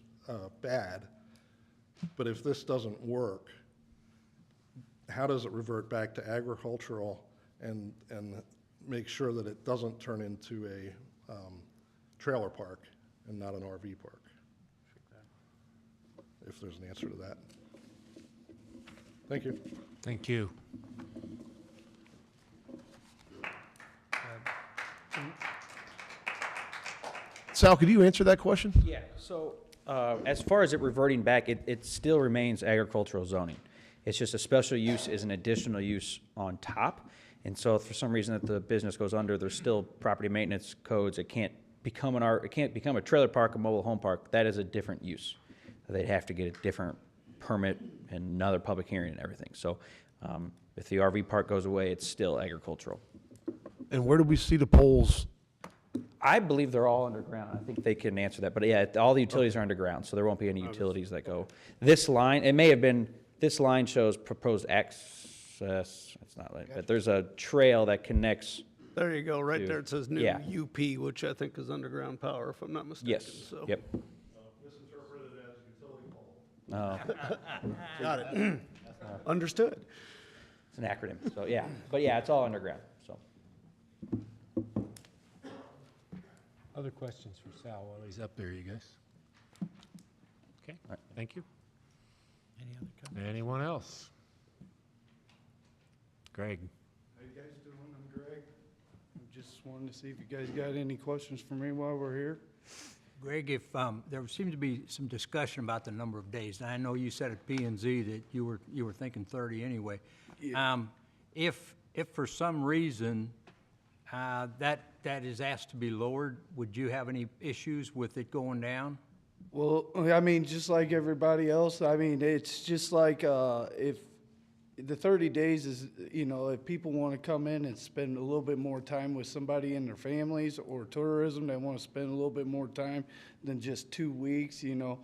bad, but if this doesn't work, how does it revert back to agricultural and make sure that it doesn't turn into a trailer park and not an RV park? If there's an answer to that. Thank you. Thank you. Sal, could you answer that question? Yeah, so as far as it reverting back, it still remains agricultural zoning. It's just a special use is an additional use on top. And so if for some reason that the business goes under, there's still property maintenance codes. It can't become a trailer park, a mobile home park. That is a different use. They'd have to get a different permit and another public hearing and everything. So if the RV park goes away, it's still agricultural. And where do we see the poles? I believe they're all underground. I think they can answer that. But yeah, all the utilities are underground, so there won't be any utilities that go. This line, it may have been, this line shows proposed access. It's not like, but there's a trail that connects. There you go, right to- there it says new yeah. UP, which I think is underground power, if I'm not mistaken. Yes, So. yep. Misinterpreted as utility pole. Oh. Got it. Understood. It's an acronym, so yeah. But yeah, it's all underground, so. Other questions for Sal while he's up there, you guys? Okay, thank you. Any other comments? Anyone else? Greg? How you guys doing? I'm Greg. I just wanted to see if you guys got any questions for me while we're here. Greg, if there seemed to be some discussion about the number of days, and I know you said at P and Z that you were thinking 30 anyway. Yeah. If for some reason that is asked to be lowered, would you have any issues with it going down? Well, I mean, just like everybody else, I mean, it's just like, if the 30 days is, you know, if people want to come in and spend a little bit more time with somebody in their families or tourism, they want to spend a little bit more time than just 2 weeks, you know.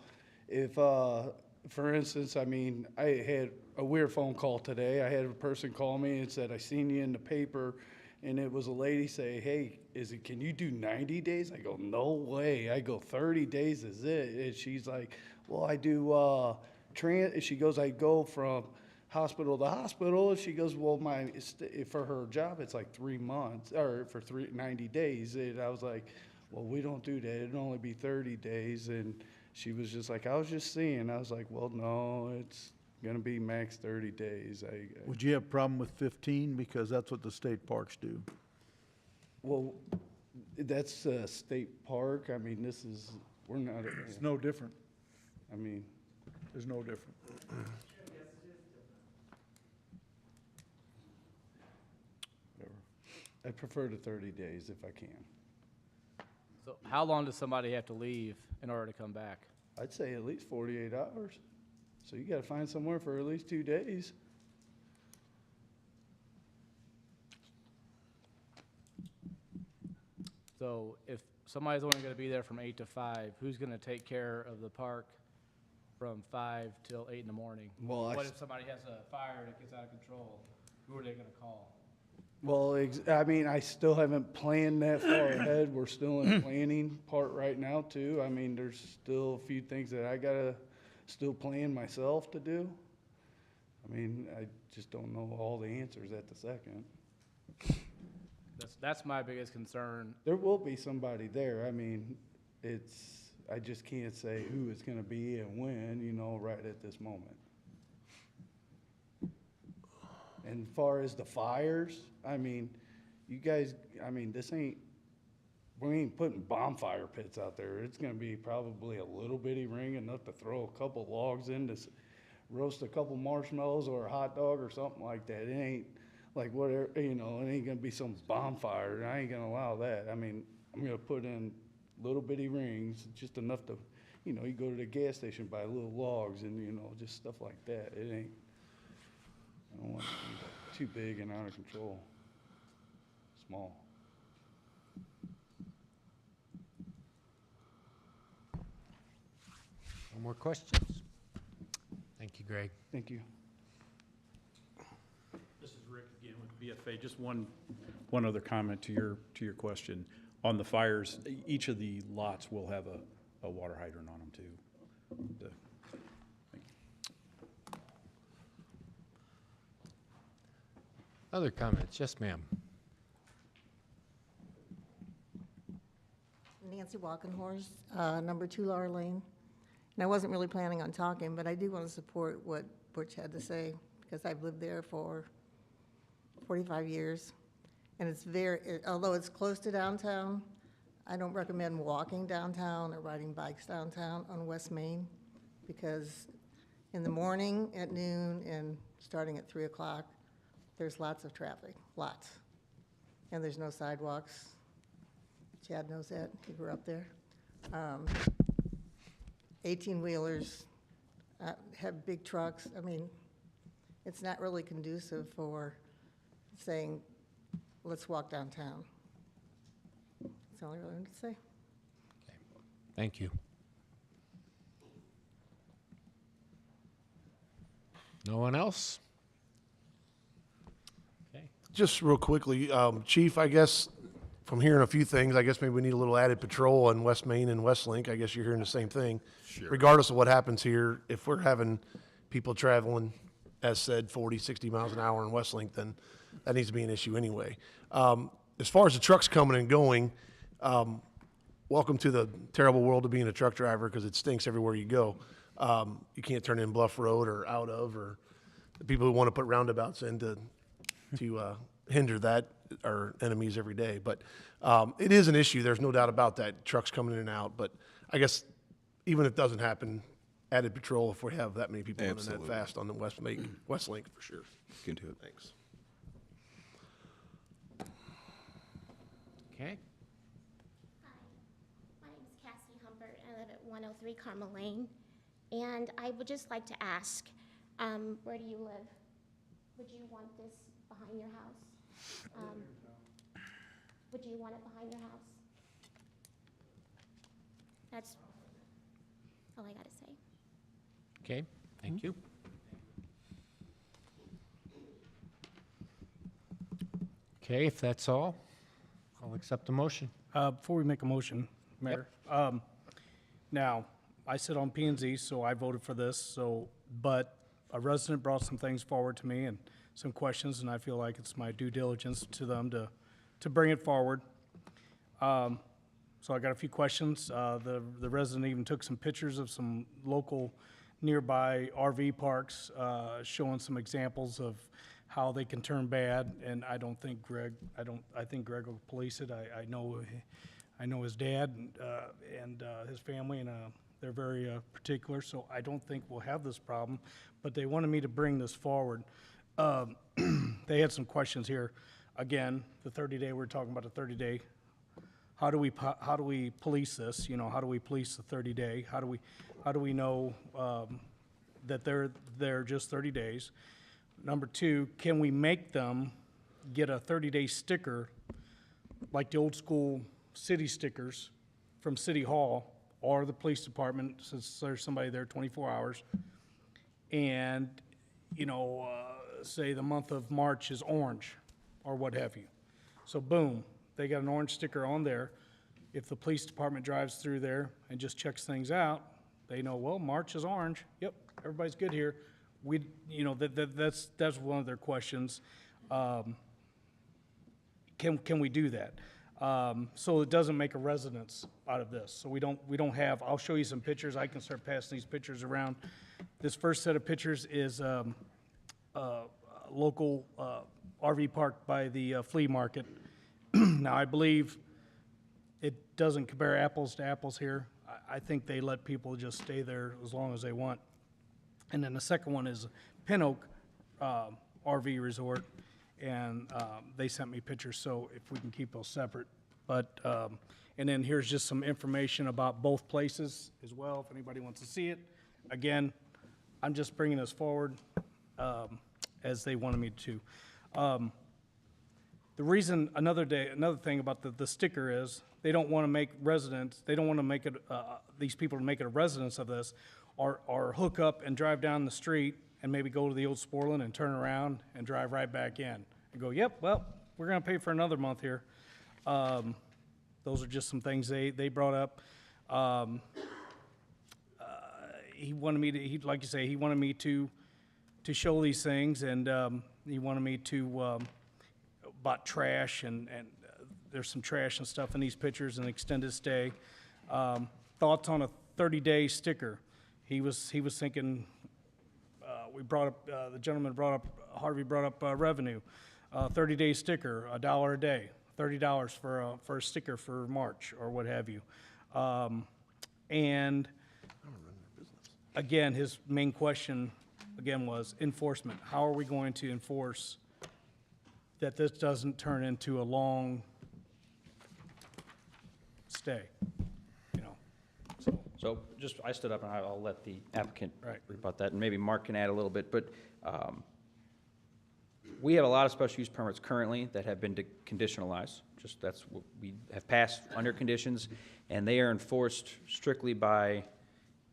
If, for instance, I mean, I had a weird phone call today. I had a person call me and said, I seen you in the paper. And it was a lady say, hey, can you do 90 days? I go, no way. I go, 30 days is it. And she's like, well, I do, she goes, I go from hospital to hospital. She goes, well, for her job, it's like 3 months, or for 90 days. And I was like, well, we don't do that. It'd only be 30 days. And she was just like, I was just seeing. I was like, well, no, it's going to be max 30 days. Would you have a problem with 15? Because that's what the state parks do. Well, that's a state park. I mean, we're not. It's no different. I mean, There's no different. I prefer the 30 days if I can. So how long does somebody have to leave in order to come back? I'd say at least 48 hours. So you gotta find somewhere for at least 2 days. So if somebody's only gonna be there from 8 to 5, who's gonna take care of the park from 5 till 8 in the morning? Well, What if somebody has a fire that gets out of control? Who are they gonna call? Well, I mean, I still haven't planned that far ahead. We're still in planning part right now too. I mean, there's still a few things that I gotta still plan myself to do. I mean, I just don't know all the answers at the second. That's my biggest concern. There will be somebody there. I mean, I just can't say who it's gonna be and when, you know, right at this moment. And far as the fires, I mean, you guys, I mean, we ain't putting bonfire pits out there. It's gonna be probably a little bitty ring, enough to throw a couple logs in to roast a couple marshmallows or a hot dog or something like that. It ain't like whatever, you know, it ain't gonna be some bonfire. I ain't gonna allow that. I mean, I'm gonna put in little bitty rings, just enough to, you know, you go to the gas station, buy little logs and, you know, just stuff like that. It ain't, I don't want it to be too big and out of control. Small. No more questions? Thank you, Greg. Thank you. This is Rick again with BFA. Just one other comment to your question. On the fires, each of the lots will have a water hydrant on them too. Other comments? Yes, ma'am. Nancy Walkenhorst, number 2 Laura Lane. And I wasn't really planning on talking, but I do want to support what Butch had to say, because I've lived there for 45 years. And it's although it's close to downtown, I don't recommend walking downtown or riding bikes downtown on West Main, because in the morning, at noon, and starting at 3 o'clock, there's lots of traffic, lots. And there's no sidewalks. Chad knows that, he grew up there. 18-wheelers have big trucks. I mean, it's not really conducive for saying, let's walk downtown. That's all I really wanted to say. Thank you. No one else? Okay. Just real quickly, Chief, I guess from hearing a few things, I guess maybe we need a little added patrol on West Main and Westlink. I guess you're hearing the same thing. Sure. Regardless of what happens here, if we're having people traveling, as said, 40, 60 miles an hour in Westlink, then that needs to be an issue anyway. As far as the trucks coming and going, welcome to the terrible world of being a truck driver, because it stinks everywhere you go. You can't turn in Bluff Road or out of, or the people who want to put roundabouts in to hinder that are enemies every day. But it is an issue. There's no doubt about that. Trucks coming in and out. But I guess even if it doesn't happen, added patrol if we have that many people running that fast on the Westlink for sure. Can do it. Thanks. Okay. Hi, my name is Cassie Humbert. I live at 103 3 Carmel Lane. And I would just like to ask, where do you live? Would you want this behind your house? Would you want it behind your house? That's all I got to say. Okay, thank you. Okay, if that's all, I'll accept the motion. Before we make a motion, Mayor, now, I sit on P and Z, so I voted for this, but a resident brought some things forward to me and some questions, and I feel like it's my due diligence to them to bring it forward. So I got a few questions. The resident even took some pictures of some local nearby RV parks, showing some examples of how they can turn bad, and I think Greg will police it. I know his dad and his family, and they're very particular, so I don't think we'll have this problem, but they wanted me to bring this forward. They had some questions here. Again, the 30-day, we're talking about the 30-day. How do we police this? You know, how do we police the 30-day? How do we know that they're just 30 days? Number two, can we make them get a 30-day sticker like the old school city stickers from City Hall or the police department, since there's somebody there 24 hours, and, you know, say the month of March is orange or what have you. So boom, they got an orange sticker on there. If the police department drives through there and just checks things out, they know, well, March is orange. Yep, everybody's good here. You know, that's one of their questions. Can we do that? So it doesn't make a residence out of this. So we don't have, I'll show you some pictures. I can start passing these pictures around. This first set of pictures is local RV park by the flea market. Now, I believe it doesn't compare apples to apples here. I think they let people just stay there as long as they want. And then the second one is Pin Oak RV Resort, and they sent me pictures, so if we can keep those separate. But, and then here's just some information about both places as well, if anybody wants to see it. Again, I'm just bringing this forward as they wanted me to. The reason, another thing about the sticker is, they don't want to make residents, they don't want to make it, these people to make it a residence of this, or hook up and drive down the street and maybe go to the old Sporland and turn around and drive right back in and go, yep, well, we're going to pay for another month here. Those are just some things they brought up. He wanted me to, like you say, he wanted me to show these things, and he wanted me to, about trash, and there's some trash and stuff in these pictures, and extended stay. Thoughts on a 30-day sticker. He was thinking, we brought up, the gentleman brought up, Harvey brought up revenue. 30-day sticker, $1 a day, $30 for a sticker for March or what have you. And again, his main question, again, was enforcement. How are we going to enforce that this doesn't turn into a long stay? So just, I stood up and I'll let the applicant rebut that, and maybe Mark can add a little bit, but we have a lot of special use permits currently that have been conditionalized. Just that's what we have passed under conditions, and they are enforced strictly by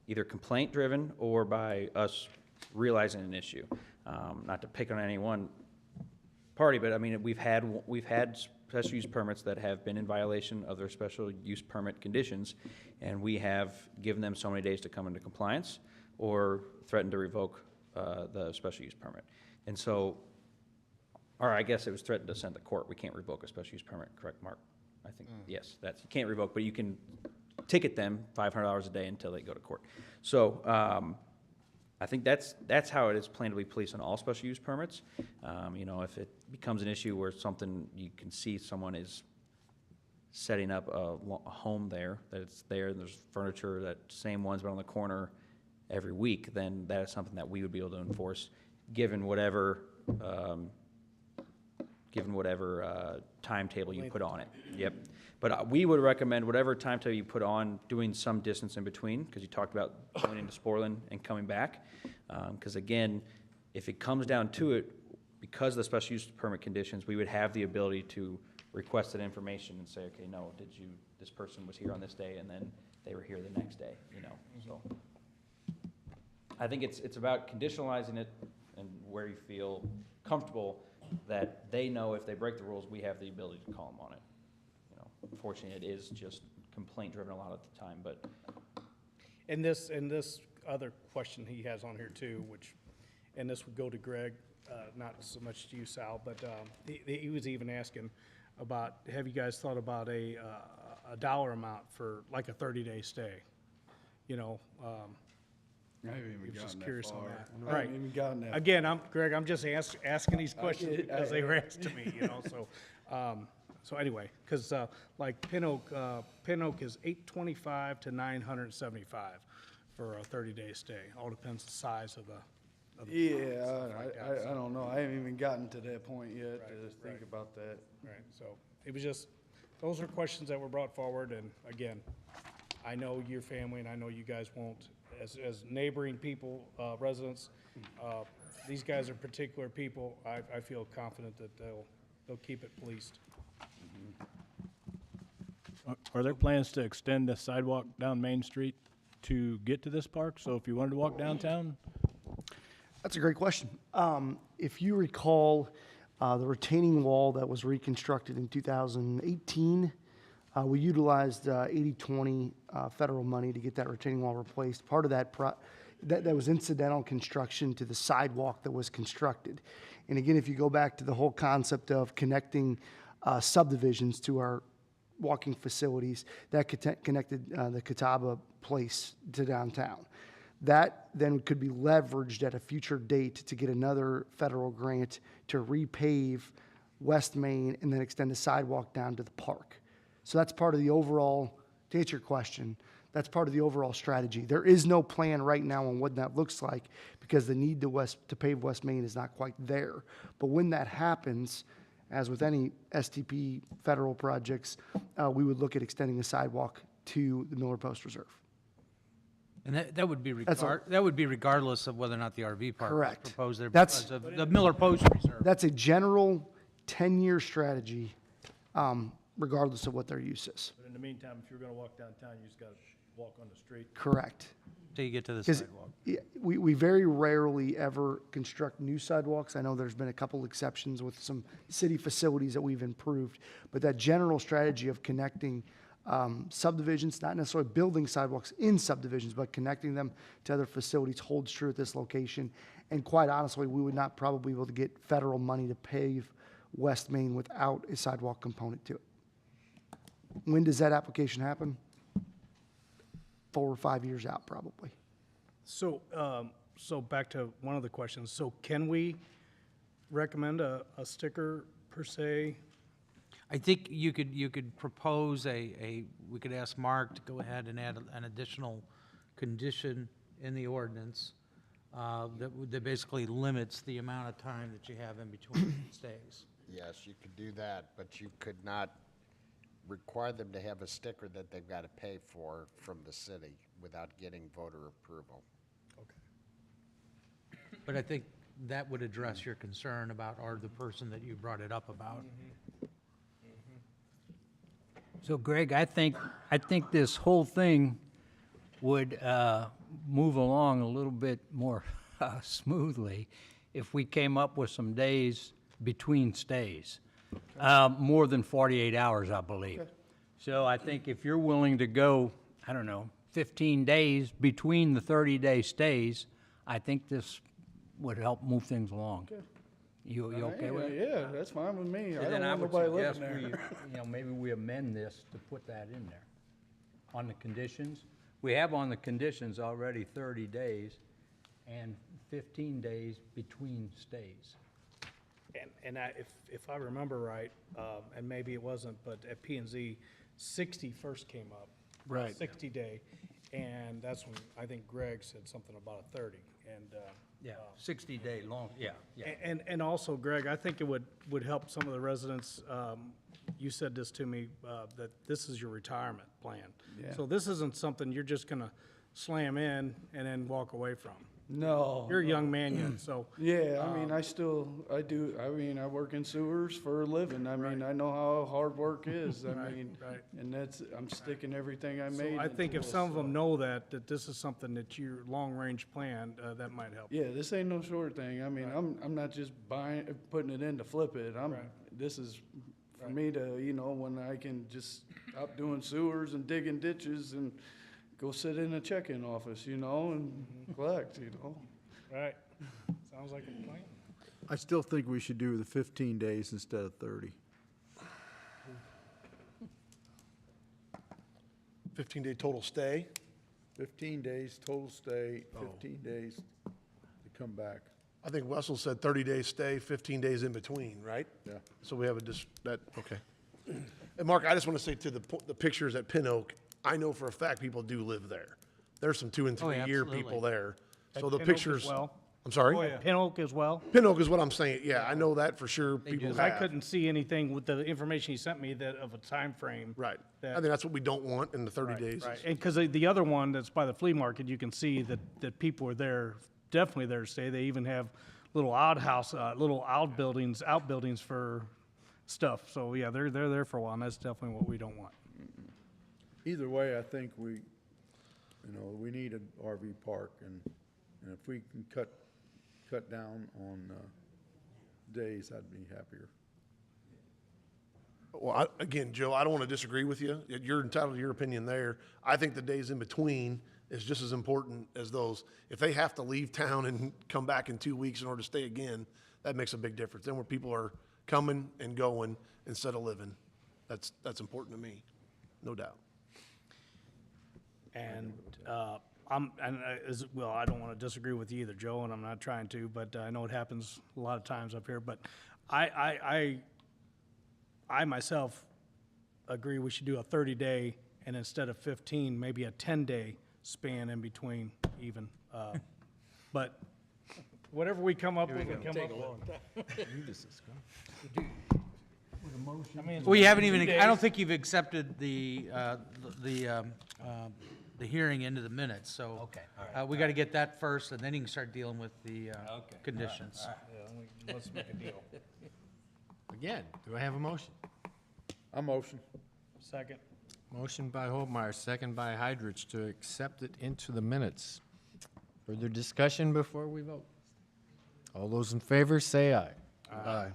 either complaint driven or by us realizing an issue. Not to pick on any one party, but I mean, we've had special use permits that have been in violation of their special use permit conditions, and we have given them so many days to come into compliance or threatened to revoke the special use permit. And so, or I guess it was threatened to send to court. We can't revoke a special use permit, correct, Mark? I think, yes, you can't revoke, but you can ticket them $500 a day until they go to court. So I think that's how it is planned to be policed on all special use permits. You know, if it becomes an issue where something, you can see someone is setting up a home there, that it's there, and there's furniture, that same one's been on the corner every week, then that is something that we would be able to enforce, given whatever timetable you put on it. Yep. But we would recommend whatever timetable you put on, doing some distance in between, because you talked about going into Sportland and coming back. Because again, if it comes down to it, because of the special use permit conditions, we would have the ability to request that information and say, okay, no, this person was here on this day, and then they were here the next day, so. I think it's about conditionalizing it and where you feel comfortable that they know if they break the rules, we have the ability to call them on it. Unfortunately, it is just complaint driven a lot of the time, but. And this other question he has on here too, and this would go to Greg, not so much to you, Sal, but he was even asking about, have you guys thought about a dollar amount for like a 30-day stay? I haven't even he was just gotten that curious on far. that. I Right. haven't even gotten that Again, Greg, I'm just asking these questions get- because they were asked to me, So anyway, because like Pin Oak is $825 to $975 for a 30-day stay. All depends the size of the. Yeah, stuff like that, I don't know. I haven't even gotten to that point yet to think right. about that. Right, so it was just, those are questions that were brought forward, and again, I know your family, and I know you guys won't, as neighboring people, residents, these guys are particular people. I feel confident that they'll keep it policed. Are there plans to extend the sidewalk down Main Street to get to this park? So if you wanted to walk downtown? That's a great question. If you recall, the retaining wall that was reconstructed in 2018, we utilized 80/20 federal money to get that retaining wall replaced. Part of that that was incidental construction to the sidewalk that was constructed. And again, if you go back to the whole concept of connecting subdivisions to our walking facilities, that connected the Catawba Place to downtown. That then could be leveraged at a future date to get another federal grant to repave West Main and then extend the sidewalk down to the park. So that's part of the overall, to answer your question, that's part of the overall strategy. There is no plan right now on what that looks like because the need to pave West Main is not quite there. But when that happens, as with any STP federal projects, we would look at extending the sidewalk to the Miller Post Reserve. And that would be That's all. that would be regardless of whether or not the RV park was Correct. proposed there That's- because of the Miller Post Reserve. That's a general 10-year strategy, regardless of what their use is. But in the meantime, if you're gonna walk downtown, you just gotta walk on the street. Correct. Till you get to the 'Cause sidewalk. we very rarely ever construct new sidewalks. I know there's been a couple exceptions with some city facilities that we've improved, but that general strategy of connecting subdivisions, not necessarily building sidewalks in subdivisions, but connecting them to other facilities holds true at this location. And quite honestly, we would not probably be able to get federal money to pave West Main without a sidewalk component to it. When does that application happen? 4 or 5 years out, probably. So, so back to one of the questions. So can we recommend a sticker per se? I think you could propose we could ask Mark to go ahead and add an additional condition in the ordinance that basically limits the amount of time that you have in between stays. Yes, you could do that, but you could not require them to have a sticker that they've got to pay for from the city without getting voter approval. But I think that would address your concern about, or the person that you brought it up about. So Greg, I think this whole thing would move along a little bit more smoothly if we came up with some days between stays. More than 48 hours, I believe. So I think if you're willing to go, 15 days between the 30-day stays, I think this would help move things along. You okay with it? Yeah, that's fine with me. So I then don't want would nobody suggest living there. maybe we amend this to put that in there on the conditions. We have on the conditions already 30 days and 15 days between stays. And if I remember right, and maybe it wasn't, but at P and Z, 60 first came up. Right. 60 day, and that's when I think Greg said something about a 30, and. 60-day long, yeah. And also, Greg, I think it would help some of the residents you said this to me, that this is your retirement plan. Yeah. So this isn't something you're just gonna slam in and then walk away from. No. You're a young man yet, so. Yeah, I mean, I work in sewers for a living. I mean, I know how hard work is. I Right, mean, right. and I'm sticking everything I So made. I think into if it, some of so. them know that this is something that your long-range plan, that might help. Yeah, this ain't no short thing. I mean, I'm not just putting it in to flip it. This is for me to, when I can just stop doing sewers and digging ditches and go sit in a check-in office, and collect, Right. Sounds like a plan. I still think we should do the 15 days instead of 30. 15-day total stay. 15 days total stay, 15 days to come back. I think Wessel said 30 days stay, 15 days in between, right? Yeah. So we have okay. And Mark, I just want to say to the pictures at Pin Oak, I know for a fact people do live there. There's some 2 and 3 year absolutely. people there. At So the Pin Oak as pictures. well? I'm sorry? Pin Oak as well? Pin Oak is what I'm saying. Yeah, I know that for sure. People I have. couldn't see anything with the information you sent me that of a time frame. Right. I that- think that's what we don't want in the 30 days. Right, and because the other one that's by the flea market, you can see that people are there, definitely there to stay. They even have little outbuildings for stuff. So, yeah, they're there for a while, and that's definitely what we don't want. Either way, I think we need an RV park, and if we can cut down on days, I'd be happier. Well, again, Joe, I don't want to disagree with you. You're entitled to your opinion there. I think the days in between is just as important as those. If they have to leave town and come back in 2 weeks in order to stay again, that makes a big difference. Then where people are coming and going instead of living, that's important to me, no doubt. And I don't want to disagree with you either, Joe, and I'm not trying to, but I know it happens a lot of times up here. But I myself agree we should do a 30-day, and instead of 15, maybe a 10-day span in between even. But whatever we come up with, we come up with. Well, you haven't even, I don't think you've accepted the hearing into the minutes, so. Okay, all right. We gotta get that first, and then you can start dealing with the conditions. Let's make a deal. Again, do I have a motion? A motion. Second. Motion by Holtmeyer, second by Hydrich to accept it into the minutes. Further discussion before we vote? All those in favor, say aye. Aye.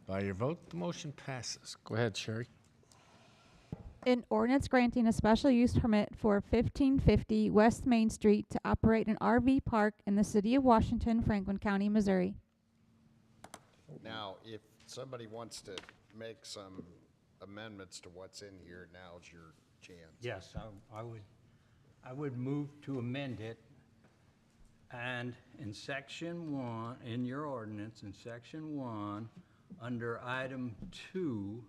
By your vote, the motion passes. Go ahead, Sherry. An ordinance granting a special use permit for 1550 West Main Street to operate an RV park in the city of Washington, Franklin County, Missouri. Now, if somebody wants to make some amendments to what's in here, now's your chance. Yes, I would move to amend it. And in section 1, in your ordinance, in section 1, under item 2,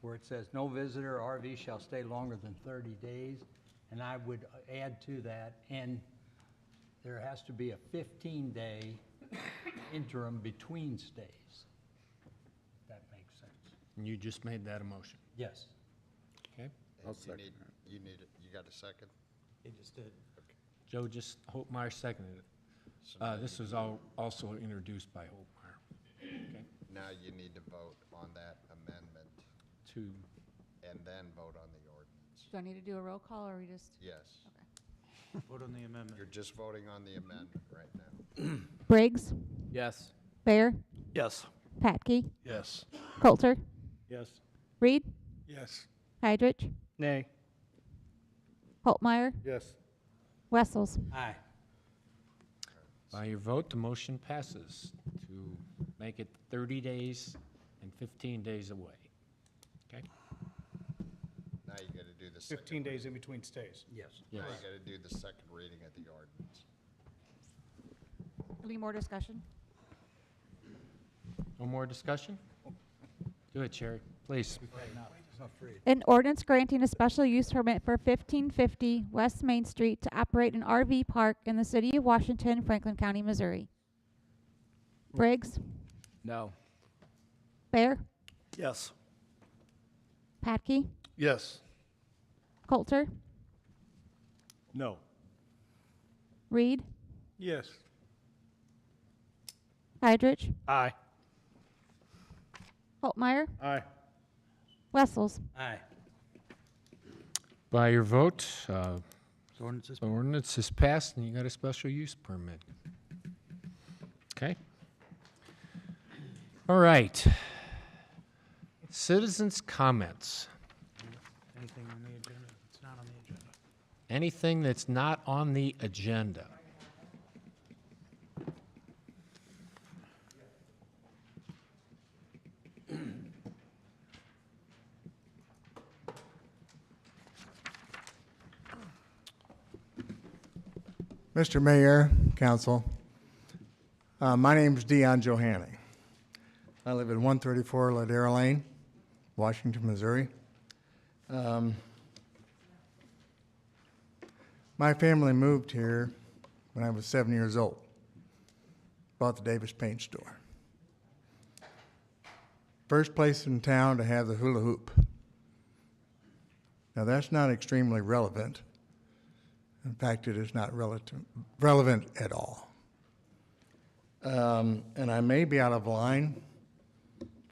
where it says, "No visitor RV shall stay longer than 30 days," and I would add to that, and there has to be a 15-day interim between stays. That makes sense. And you just made that a motion. Yes. Okay. I'll You second need, that. you need it, you got a second? He just did. Joe just, Holtmeyer seconded it. This was also introduced by Holtmeyer. Okay. Now you need to vote on that amendment To, and then vote on the ordinance. Do I need to do a roll call, or we just? Yes. Vote on the amendment. You're just voting on the amendment right now. Briggs? Yes. Bear? Yes. Patke? Yes. Coulter? Yes. Reed? Yes. Hydrich? Nay. Holtmeyer? Yes. Wessels? Aye. by your vote, the motion passes to make it 30 days and 15 days away. Okay? Now you gotta do the second. 15 days in between stays. Yes. Now Yes. you gotta do the second reading of the ordinance. Any more discussion? No more discussion? Do it, Sherry, please. An ordinance granting a special use permit for 1550 West Main Street to operate an RV park in the city of Washington, Franklin County, Missouri. Briggs? No. Bear? Yes. Patke, Yes. Coulter, No. Reed, Yes. Heidrich, Aye. Holtmeyer, Aye. Wessels. Aye. By your vote, Ordinance is the ordinance is passed and you got a special use permit. Okay. All right. Citizens' comments. anything on the agenda? It's not on the agenda. Anything that's not on the agenda. Mr. Mayor, Council, my name is Dion Johanny. I live at 134 Ladera Lane, Washington, Missouri. My family moved here when I was 7 years old. Bought the Davis Paint Store. First place in town to have the hula hoop. Now that's not extremely relevant. In fact, it is not relevant at all. And I may be out of line,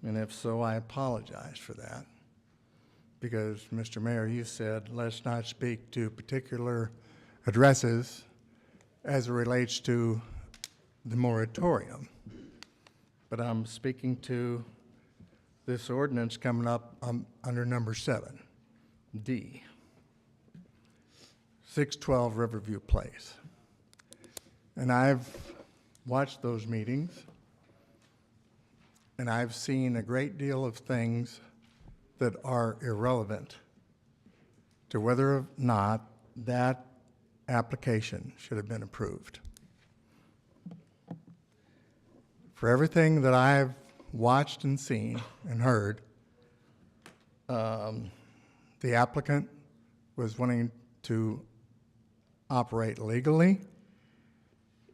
and if so, I apologize for that. Because, Mr. Mayor, you said, let's not speak to particular addresses as it relates to the moratorium. But I'm speaking to this ordinance coming up under number 7, D. 612 Riverview Place. And I've watched those meetings, and I've seen a great deal of things that are irrelevant to whether or not that application should have been approved. For everything that I've watched and seen and heard, the applicant was wanting to operate legally,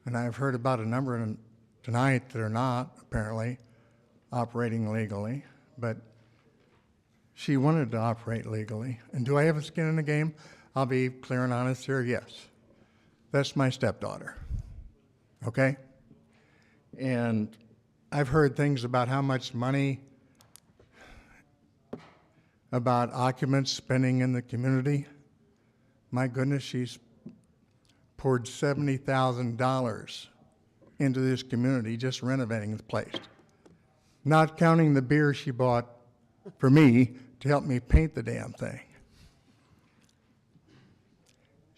and I've heard about a number tonight that are not apparently operating legally, but she wanted to operate legally. And do I have a skin in the game? I'll be clear and honest here, yes. That's my stepdaughter, okay? And I've heard things about how much money about occupants spending in the community. My goodness, she's poured $70,000 into this community just renovating the place. Not counting the beer she bought for me to help me paint the damn thing.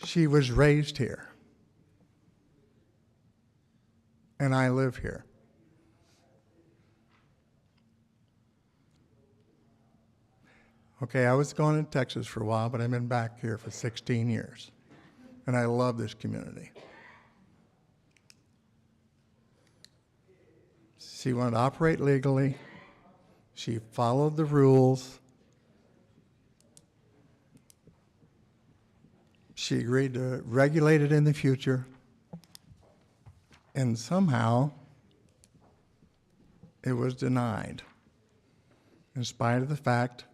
She was raised here. And I live here. Okay, I was going to Texas for a while, but I've been back here for 16 years. And I love this community. She wanted to operate legally. She followed the rules. She agreed to regulate it in the future. And somehow, it was denied, in spite of the fact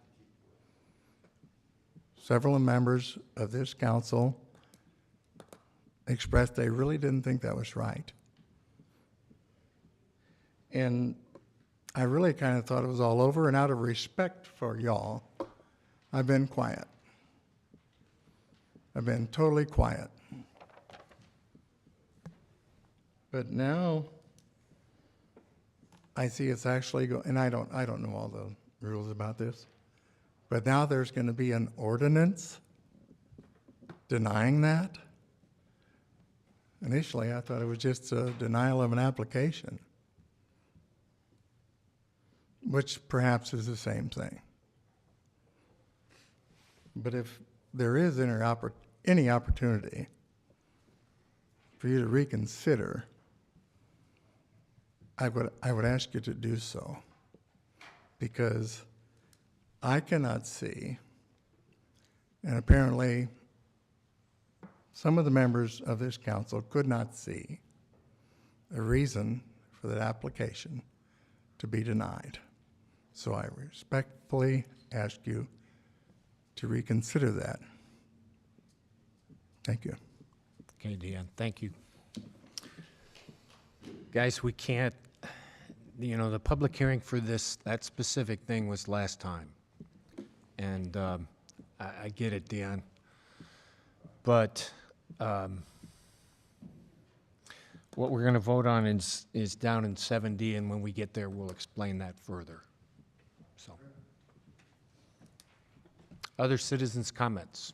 several members of this council expressed they really didn't think that was right. And I really kind of thought it was all over, and out of respect for y'all, I've been quiet. I've been totally quiet. But now I see it's actually and I don't know all the rules about this, but now there's going to be an ordinance denying that. Initially, I thought it was just a denial of an application, which perhaps is the same thing. But if there is any opportunity for you to reconsider, I would ask you to do so, because I cannot see, and apparently some of the members of this council could not see, a reason for that application to be denied. So I respectfully ask you to reconsider that. Thank you. Okay, Deanne, thank you. Guys, we can't, the public hearing for that specific thing was last time. And I get it, Deanne. But what we're going to vote on is down in 7D, and when we get there, we'll explain that further. So, other citizens' comments?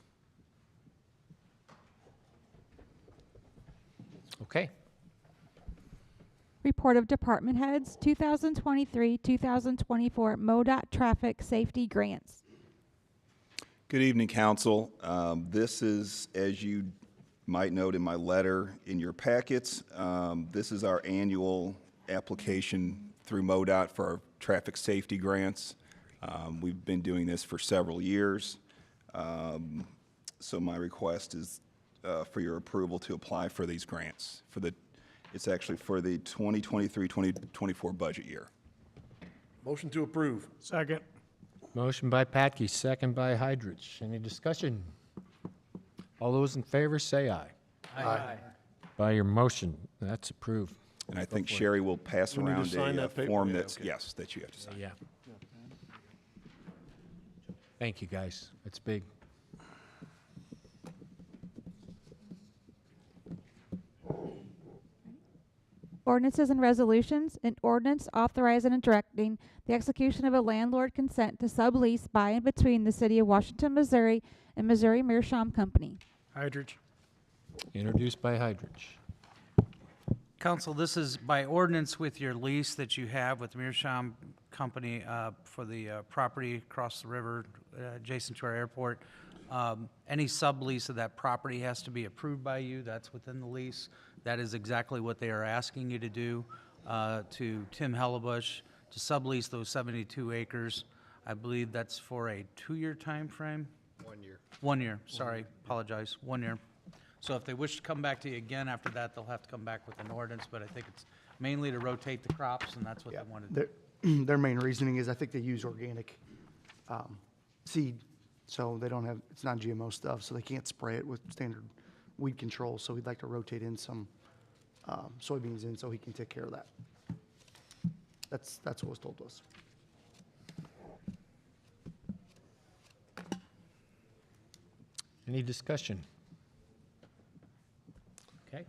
Okay. Report of department heads, 2023-2024 MoDOT traffic safety grants. Good evening, council. This is, as you might note in my letter in your packets, this is our annual application through MoDOT for our traffic safety grants. We've been doing this for several years. So my request is for your approval to apply for these grants. It's actually for the 2023-2024 budget year. Motion to approve. Second. Motion by Patke, second by Hydrich. Any discussion? All those in favor say aye. Aye. By your motion, that's approved. And I think Sherry will pass We need to around sign a that paper? form Yeah, that's, okay. yes, that you have to sign. Yeah. Thank you, guys. That's big. Ordinances and resolutions. An ordinance authorizing and directing the execution of a landlord consent to sublease by and between the City of Washington, Missouri and Missouri Meerschaum Company. Hydrich. Introduced by Hydrich. Council, this is by ordinance with your lease that you have with Meerschaum Company for the property across the river adjacent to our airport. Any sublease of that property has to be approved by you. That's within the lease. That is exactly what they are asking you to do to Tim Hellebush to sublease those 72 acres. I believe that's for a 2-year time frame. 1 year. 1 year, sorry, apologize, 1 year. So if they wish to come back to you again after that, they'll have to come back with an ordinance, but I think it's mainly to rotate the crops, and that's what they want to do. Their main reasoning is I think they use organic seed, so they don't have, it's not GMO stuff, so they can't spray it with standard weed control, so we'd like to rotate in some soybeans in so he can take care of that. That's what was told to us. Any discussion? Okay,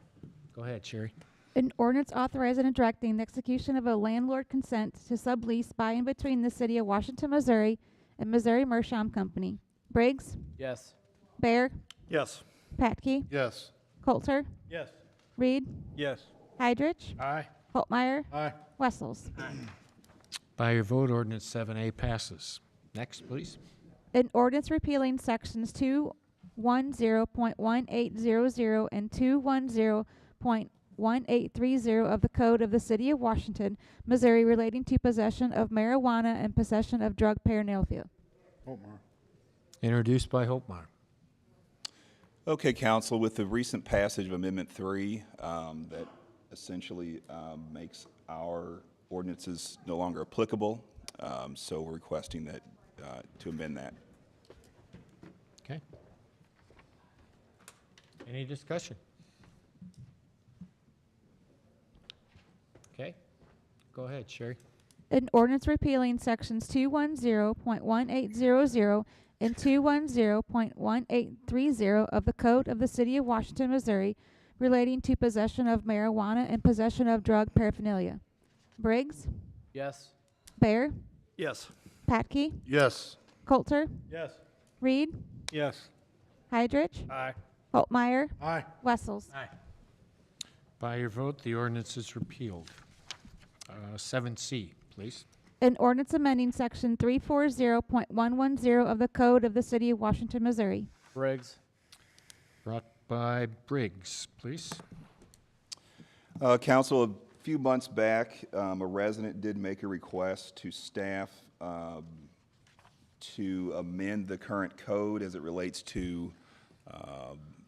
go ahead, Sherry. An ordinance authorizing and directing the execution of a landlord consent to sublease by and between the City of Washington, Missouri and Missouri Meerschaum Company. Briggs? Yes. Bear? Yes. Patke? Yes. Coulter? Yes. Reed? Yes. Hydrich? Aye. Holtmeyer? Aye. Wessels? By your vote, ordinance 7A passes. Next, please. An ordinance repealing sections 210.1800 and 210.1830 of the Code of the City of Washington, Missouri relating to possession of marijuana and possession of drug paraphernalia. Holtmeyer. Introduced by Holtmeyer. Okay, council, with the recent passage of Amendment 3, that essentially makes our ordinances no longer applicable, so we're requesting that, to amend that. Okay. Any discussion? Okay, go ahead, Sherry. An ordinance repealing sections 210.1800 and 210.1830 of the Code of the City of Washington, Missouri relating to possession of marijuana and possession of drug paraphernalia. Briggs? Yes. Bear? Yes. Patke? Yes. Coulter? Yes. Reed? Yes. Hydrich? Aye. Holtmeyer? Aye. Wessels? Aye. By your vote, the ordinance is repealed. 7C, please. An ordinance amending section 340.110 of the Code of the City of Washington, Missouri. Briggs. Brought by Briggs, please. Council, a few months back, a resident did make a request to staff to amend the current code as it relates to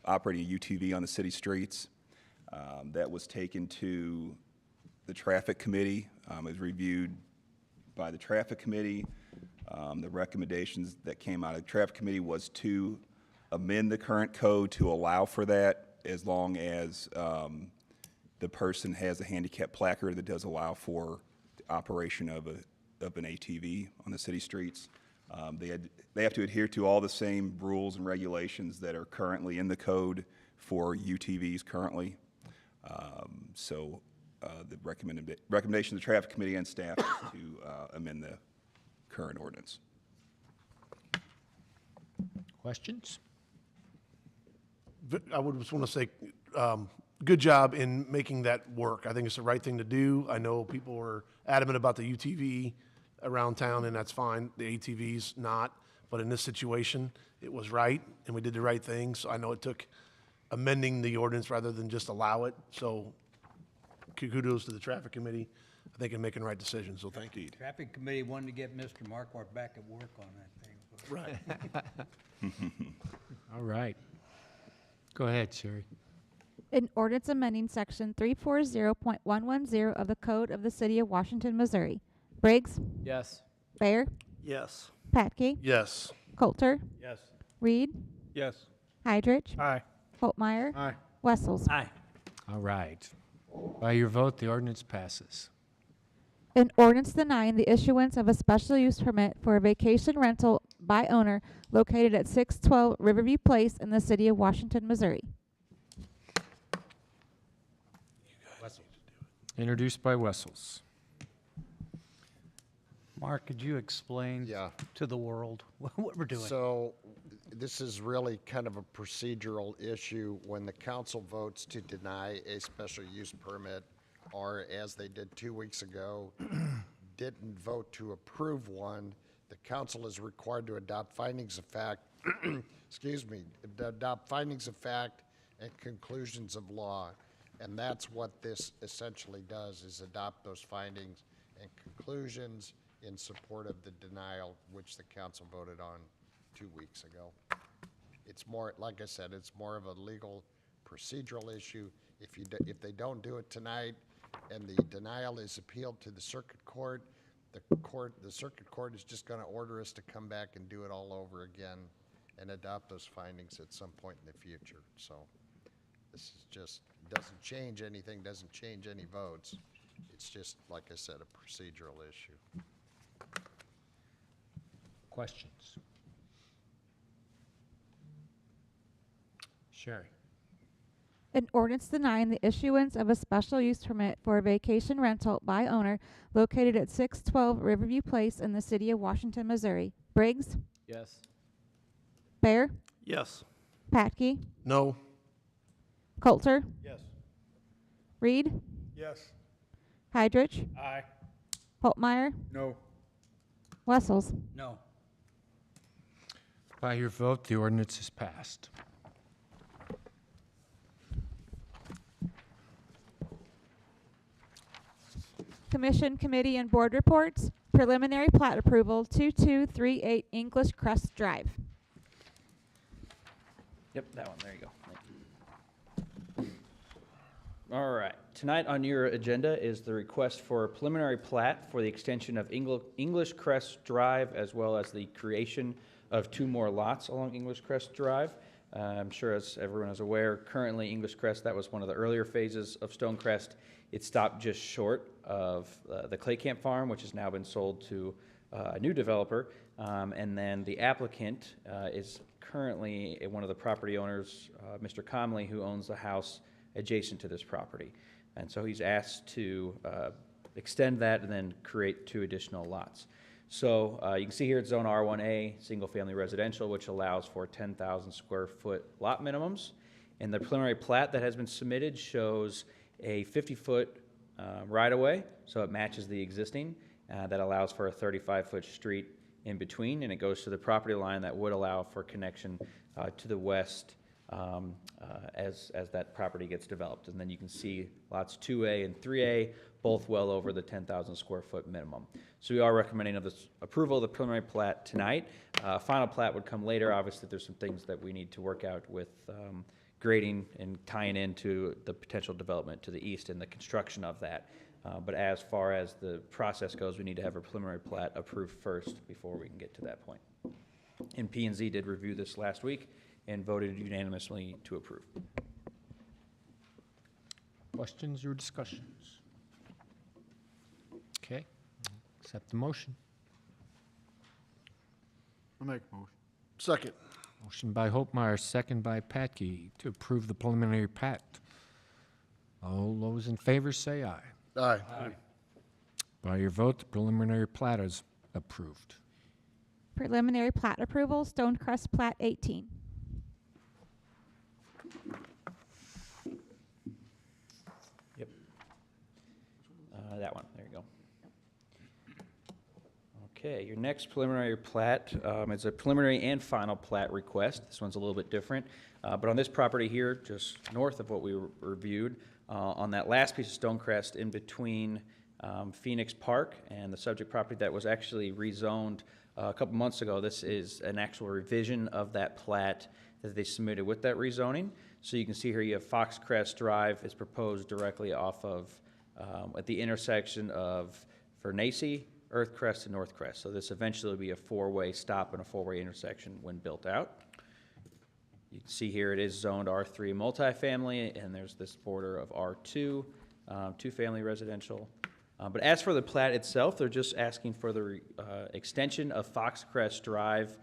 operating a UTV on the city streets. That was taken to the traffic committee. It was reviewed by the traffic committee. The recommendations that came out of the traffic committee was to amend the current code to allow for that, as long as the person has a handicap placard that does allow for the operation of an ATV on the city streets. They have to adhere to all the same rules and regulations that are currently in the code for UTVs currently. The recommendation of the traffic committee and staff is to amend the current ordinance. Questions? I would just want to say, good job in making that work. I think it's the right thing to do. I know people were adamant about the UTV around town, and that's fine. The ATV's not. But in this situation, it was right, and we did the right thing. So I know it took amending the ordinance rather than just allow it. So kudos to the traffic committee, I think, in making the right decision. So thank you. Traffic committee wanted to get Mr. Marquardt back at work on that thing. Right. All right. Go ahead, Sherry. An ordinance amending section 340.110 of the Code of the City of Washington, Missouri. Briggs? Yes. Bayer? Yes. Patke? Yes. Coulter? Yes. Reed? Yes. Heidrich? Aye. Holtmeyer? Aye. Wessels? Aye. All right. By your vote, the ordinance passes. An ordinance denying the issuance of a special use permit for a vacation rental by owner located at 612 Riverview Place in the city of Washington, Missouri. Introduced by Wessels. Mark, could you explain Yeah. to the world what we're doing? So this is really kind of a procedural issue. When the council votes to deny a special use permit, or as they did 2 weeks ago, didn't vote to approve one, the council is required to adopt findings of fact, excuse me, adopt findings of fact and conclusions of law. And that's what this essentially does, is adopt those findings and conclusions in support of the denial, which the council voted on 2 weeks ago. It's more, like I said, it's more of a legal procedural issue. If they don't do it tonight and the denial is appealed to the circuit court, the circuit court is just gonna order us to come back and do it all over again and adopt those findings at some point in the future. So this is just, doesn't change anything, doesn't change any votes. It's just, like I said, a procedural issue. Questions? Sherry. An ordinance denying the issuance of a special use permit for a vacation rental by owner located at 612 Riverview Place in the city of Washington, Missouri. Briggs? Yes. Bayer? Yes. Patke? No. Coulter? Yes. Reed? Yes. Heidrich? Aye. Holtmeyer? No. Wessels? No. By your vote, the ordinance is passed. Commission, committee, and board reports. Preliminary plat approval, 2238 English Crest Drive. Yep, that one, there you go. All right, tonight on your agenda is the request for a preliminary plat for the extension of English Crest Drive, as well as the creation of 2 more lots along English Crest Drive. I'm sure, as everyone is aware, currently English Crest, that was one of the earlier phases of Stonecrest. It stopped just short of the Clay Camp Farm, which has now been sold to a new developer. And then the applicant is currently one of the property owners, Mr. Comley, who owns the house adjacent to this property. And so he's asked to extend that and then create 2 additional lots. So you can see here it's zone R1A, single-family residential, which allows for 10,000 square foot lot minimums. And the preliminary plat that has been submitted shows a 50-foot right-of-way, so it matches the existing. That allows for a 35-foot street in between, and it goes to the property line that would allow for connection to the west as that property gets developed. And then you can see lots 2A and 3A, both well over the 10,000 square foot minimum. So we are recommending of this approval of the preliminary plat tonight. Final plat would come later. Obviously, there's some things that we need to work out with grading and tying into the potential development to the east and the construction of that. But as far as the process goes, we need to have a preliminary plat approved first before we can get to that point. And P&Z did review this last week and voted unanimously to approve. Questions or discussions? Okay, accept the motion. I'll make a motion. Second. Motion by Hopmeyer, second by Patke, to approve the preliminary plat. All those in favor say aye. Aye. By your vote, the preliminary plat is approved. Preliminary plat approval, Stonecrest Plat 18. Yep. That one, there you go. Okay, your next preliminary plat is a preliminary and final plat request. This one's a little bit different. But on this property here, just north of what we reviewed, on that last piece of Stonecrest in between Phoenix Park and the subject property that was actually rezoned a couple months ago, this is an actual revision of that plat that they submitted with that rezoning. So you can see here you have Foxcrest Drive is proposed directly off of, at the intersection of Fernacey, Earthcrest, and Northcrest. So this eventually will be a four-way stop and a four-way intersection when built out. You can see here it is zoned R3 multifamily, and there's this border of R2, two-family residential. But as for the plat itself, they're just asking for the extension of Foxcrest Drive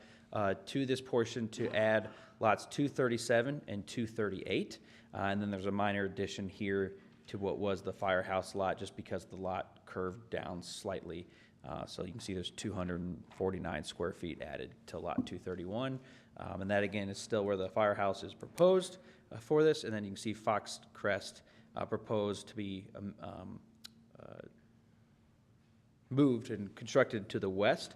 to this portion to add lots 237 and 238. And then there's a minor addition here to what was the firehouse lot, just because the lot curved down slightly. So you can see there's 249 square feet added to lot 231. And that, again, is still where the firehouse is proposed for this. And then you can see Foxcrest proposed to be moved and constructed to the west.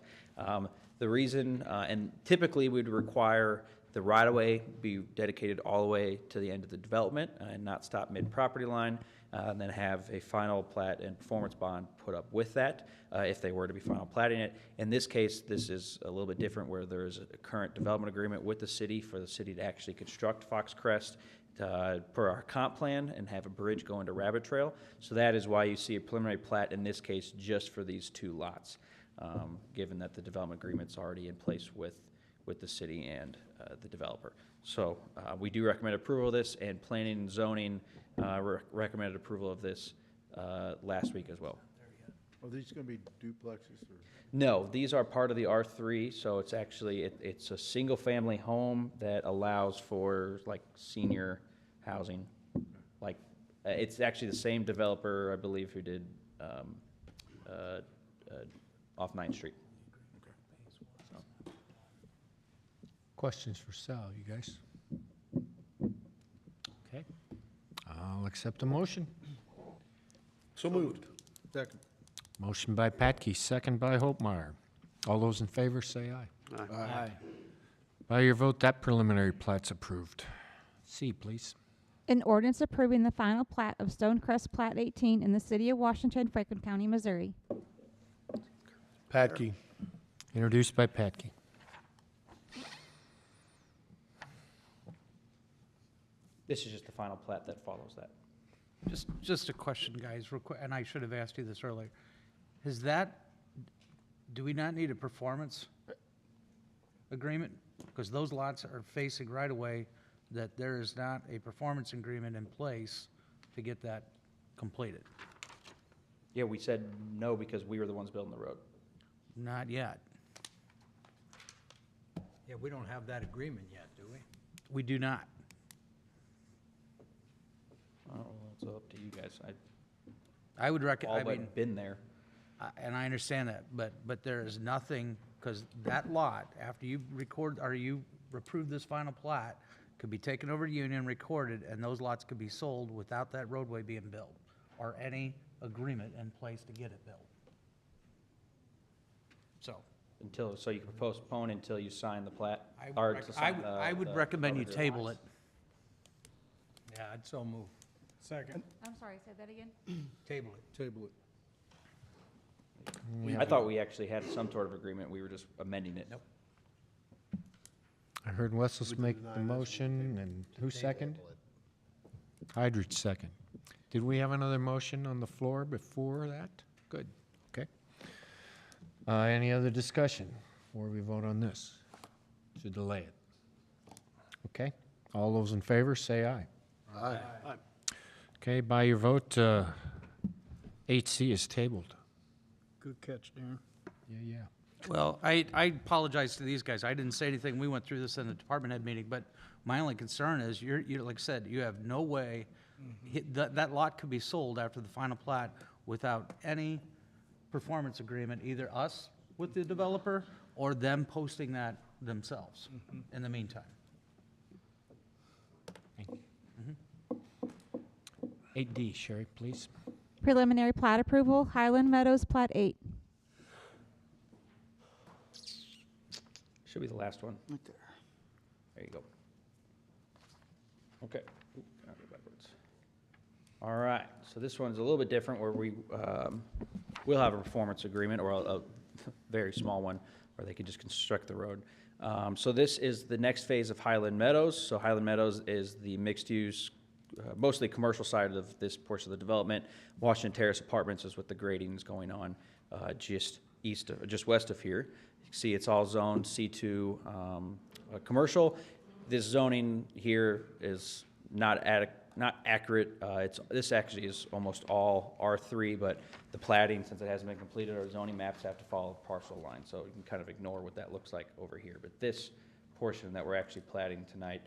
The reason, and typically we'd require the right-of-way be dedicated all the way to the end of the development and not stop mid-property line, and then have a final plat and performance bond put up with that if they were to be final platting it. In this case, this is a little bit different, where there is a current development agreement with the city for the city to actually construct Foxcrest per our comp plan and have a bridge going to Rabbit Trail. So that is why you see a preliminary plat in this case just for these two lots, given that the development agreement's already in place with the city and the developer. So we do recommend approval of this, and planning and zoning recommended approval of this last week as well. Are these gonna be duplexes or? No, these are part of the R3, so it's actually, it's a single-family home that allows for like senior housing. Like, it's actually the same developer, I believe, who did off 9th Street. So. Questions for Sal, you guys? Okay, I'll accept the motion. So moved. Second. Motion by Patke, second by Hopmeyer. All those in favor say aye. Aye. By your vote, that preliminary plat's approved. C, please. An ordinance approving the final plat of Stonecrest Plat 18 in the city of Washington, Franklin County, Missouri. Patke. Introduced by Patke. This is just the final plat that follows that. Just a question, guys, real quick, and I should have asked you this earlier. Is that, do we not need a performance agreement? Because those lots are facing right away, that there is not a performance agreement in place to get that completed. Yeah, we said no because we were the ones building the road. Not yet. Yeah, we don't have that agreement yet, do we? We do not. Oh, well, it's up to you guys. I would recommend, All but been there. and I understand that, but there is nothing, because that lot, after you record, or you approve this final plat, could be taken over to Union, recorded, and those lots could be sold without that roadway being built, or any agreement in place to get it built. So. So you can postpone until you sign the plat? I would recommend you table it. Yeah, I'd so move. Second. I'm sorry, say that again? Table it. Table it. I thought we actually had some sort of agreement. We were just amending it. Nope. I heard Wessels make the motion, and who seconded? Hydrich, second. Did we have another motion on the floor before that? Good, okay. Any other discussion before we vote on this? To delay it? Okay, all those in favor, say aye. Aye. Okay, by your vote, 8C is tabled. Good catch, Darren. Yeah. Well, I apologize to these guys. I didn't say anything. We went through this in the department head meeting, but my only concern is you're like I said, you have no way, that lot could be sold after the final plat without any performance agreement, either us with the developer or them posting that themselves in the meantime. 8D, Sherry, please. Preliminary plat approval, Highland Meadows Plat 8. Should be the last one. Right there. There you go. Okay. Oop, I'll go backwards. All right, so this one's a little bit different where we'll have a performance agreement or a very small one where they can just construct the road. So this is the next phase of Highland Meadows. So Highland Meadows is the mixed-use, mostly commercial side of this portion of the development. Washington Terrace Apartments is what the grading is going on just west of here. You can see it's all zoned C2 commercial. This zoning here is not accurate. This actually is almost all R3, but the platting, since it hasn't been completed, our zoning maps have to follow parcel lines, so you can kind of ignore what that looks like over here. But this portion that we're actually platting tonight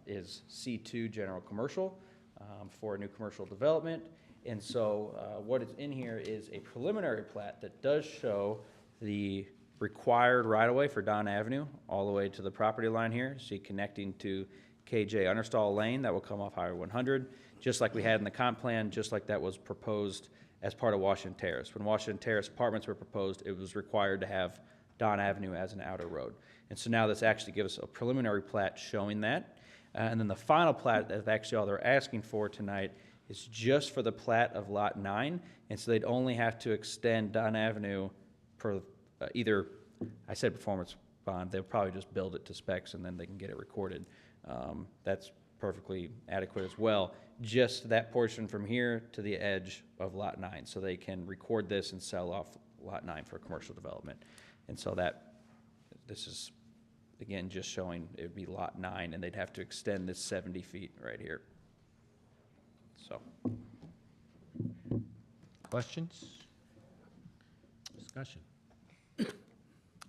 is C2 general commercial for a new commercial development. And so what is in here is a preliminary plat that does show the required right-of-way for Don Avenue all the way to the property line here. See, connecting to KJ Understall Lane, that will come off Highway 100, just like we had in the comp plan, just like that was proposed as part of Washington Terrace. When Washington Terrace Apartments were proposed, it was required to have Don Avenue as an outer road. And so now this actually gives us a preliminary plat showing that. And then the final plat that actually all they're asking for tonight is just for the plat of Lot 9. And so they'd only have to extend Don Avenue per either, I said performance bond, they'll probably just build it to specs and then they can get it recorded. That's perfectly adequate as well. Just that portion from here to the edge of Lot 9, so they can record this and sell off Lot 9 for commercial development. And so this is, again, just showing it would be Lot 9, and they'd have to extend this 70 feet right here. So. Questions? Discussion?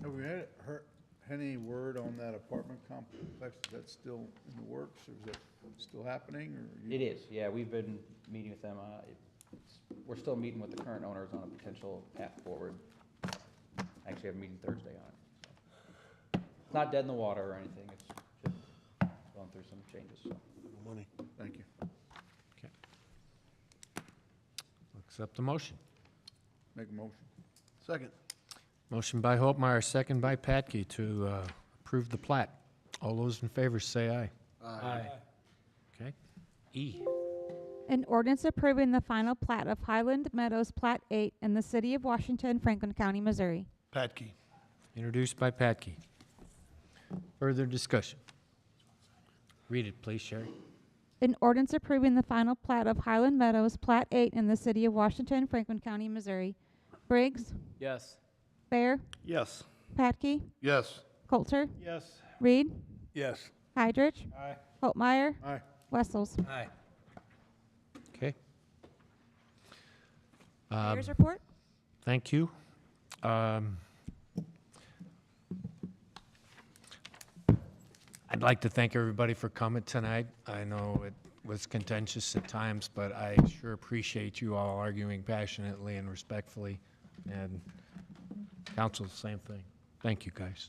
Have we heard any word on that apartment complex? Is that still in the works, or is it still happening, or? It is, yeah, we've been meeting with them. We're still meeting with the current owners on a potential path forward. Actually have a meeting Thursday on it. It's not dead in the water or anything, it's just going through some changes, so. Money. Thank you. Okay. Accept the motion. Make a motion. Second. Motion by Holtmeyer, second by Patke to approve the plat. All those in favor say aye. Aye. Okay. E. An ordinance approving the final plat of Highland Meadows Plat 8 in the city of Washington, Franklin County, Missouri. Patke. Introduced by Patke. Further discussion? Read it, please, Sherry. An ordinance approving the final plat of Highland Meadows Plat 8 in the city of Washington, Franklin County, Missouri. Briggs? Yes. Bear? Yes. Patke? Yes. Coulter? Yes. Reed? Yes. Hydrich? Aye. Holtmeyer? Aye. Wessels? Aye. Okay. Mayor's report? Thank you. I'd like to thank everybody for coming tonight. I know it was contentious at times, but I sure appreciate you all arguing passionately and respectfully. And council, the same thing. Thank you, guys.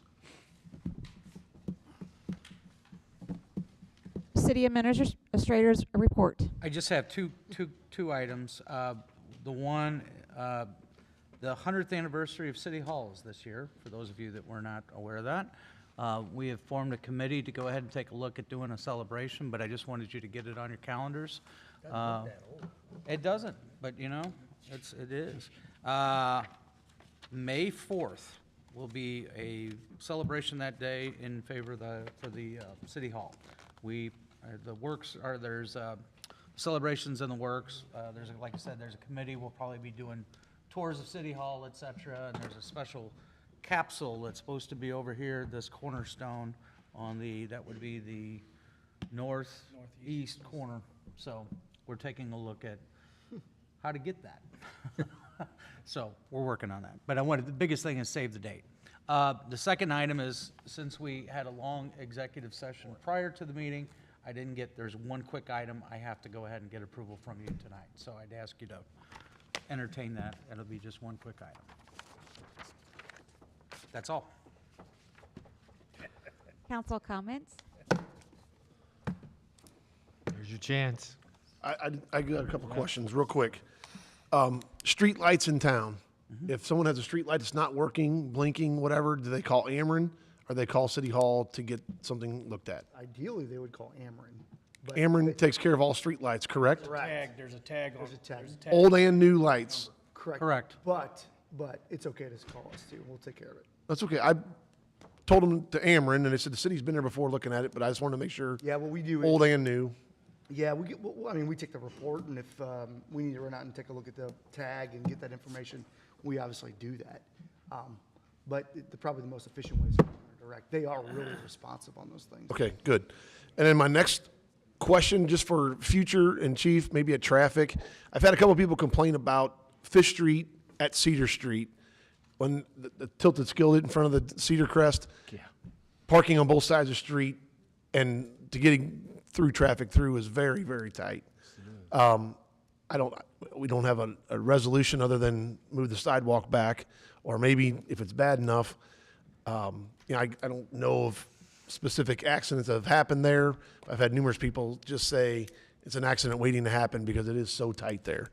City Administrator's report. I just have two items. The one, the 100th anniversary of City Hall is this year, for those of you that were not aware of that. We have formed a committee to go ahead and take a look at doing a celebration, but I just wanted you to get it on your calendars. It doesn't, but you know, it is. May 4th will be a celebration that day in favor of for the City Hall. We The works are, there's celebrations in the works. There's, like I said, there's a committee. We'll probably be doing tours of City Hall, et cetera. And there's a special capsule that's supposed to be over here, this cornerstone on the, that would be the northeast corner. So we're taking a look at how to get that. So we're working on that. But the biggest thing is save the date. The second item is, since we had a long executive session prior to the meeting, I didn't get, there's one quick item I have to go ahead and get approval from you tonight. So I'd ask you to entertain that. It'll be just one quick item. That's all. Council comments? There's your chance. I got a couple questions real quick. Street lights in town. If someone has a street light that's not working, blinking, whatever, do they call Ameren or they call City Hall to get something looked at? Ideally, they would call Ameren. but- Ameren takes care of all street lights, correct? Correct. There's a tag on. There's a tag. Old and new lights. Correct. Correct. But it's okay to call us too. We'll take care of it. That's okay. I told them to Ameren and they said the city's been there before looking at it, but I just wanted to make sure. Yeah, what we do is. Old and new. Yeah, I mean, we take the report, and if we need to run out and take a look at the tag and get that information, we obviously do that. But probably the most efficient way is direct. They are really responsive on those things. Okay, good. And then my next question, just for future and chief, maybe at traffic, I've had a couple people complain about Fish Street at Cedar Street when the tilted skillet in front of the Cedar Crest. Yeah. Parking on both sides of the street and to getting through traffic through is very, very tight. We don't have a resolution other than move the sidewalk back, or maybe if it's bad enough, I don't know of specific accidents that have happened there. I've had numerous people just say it's an accident waiting to happen because it is so tight there.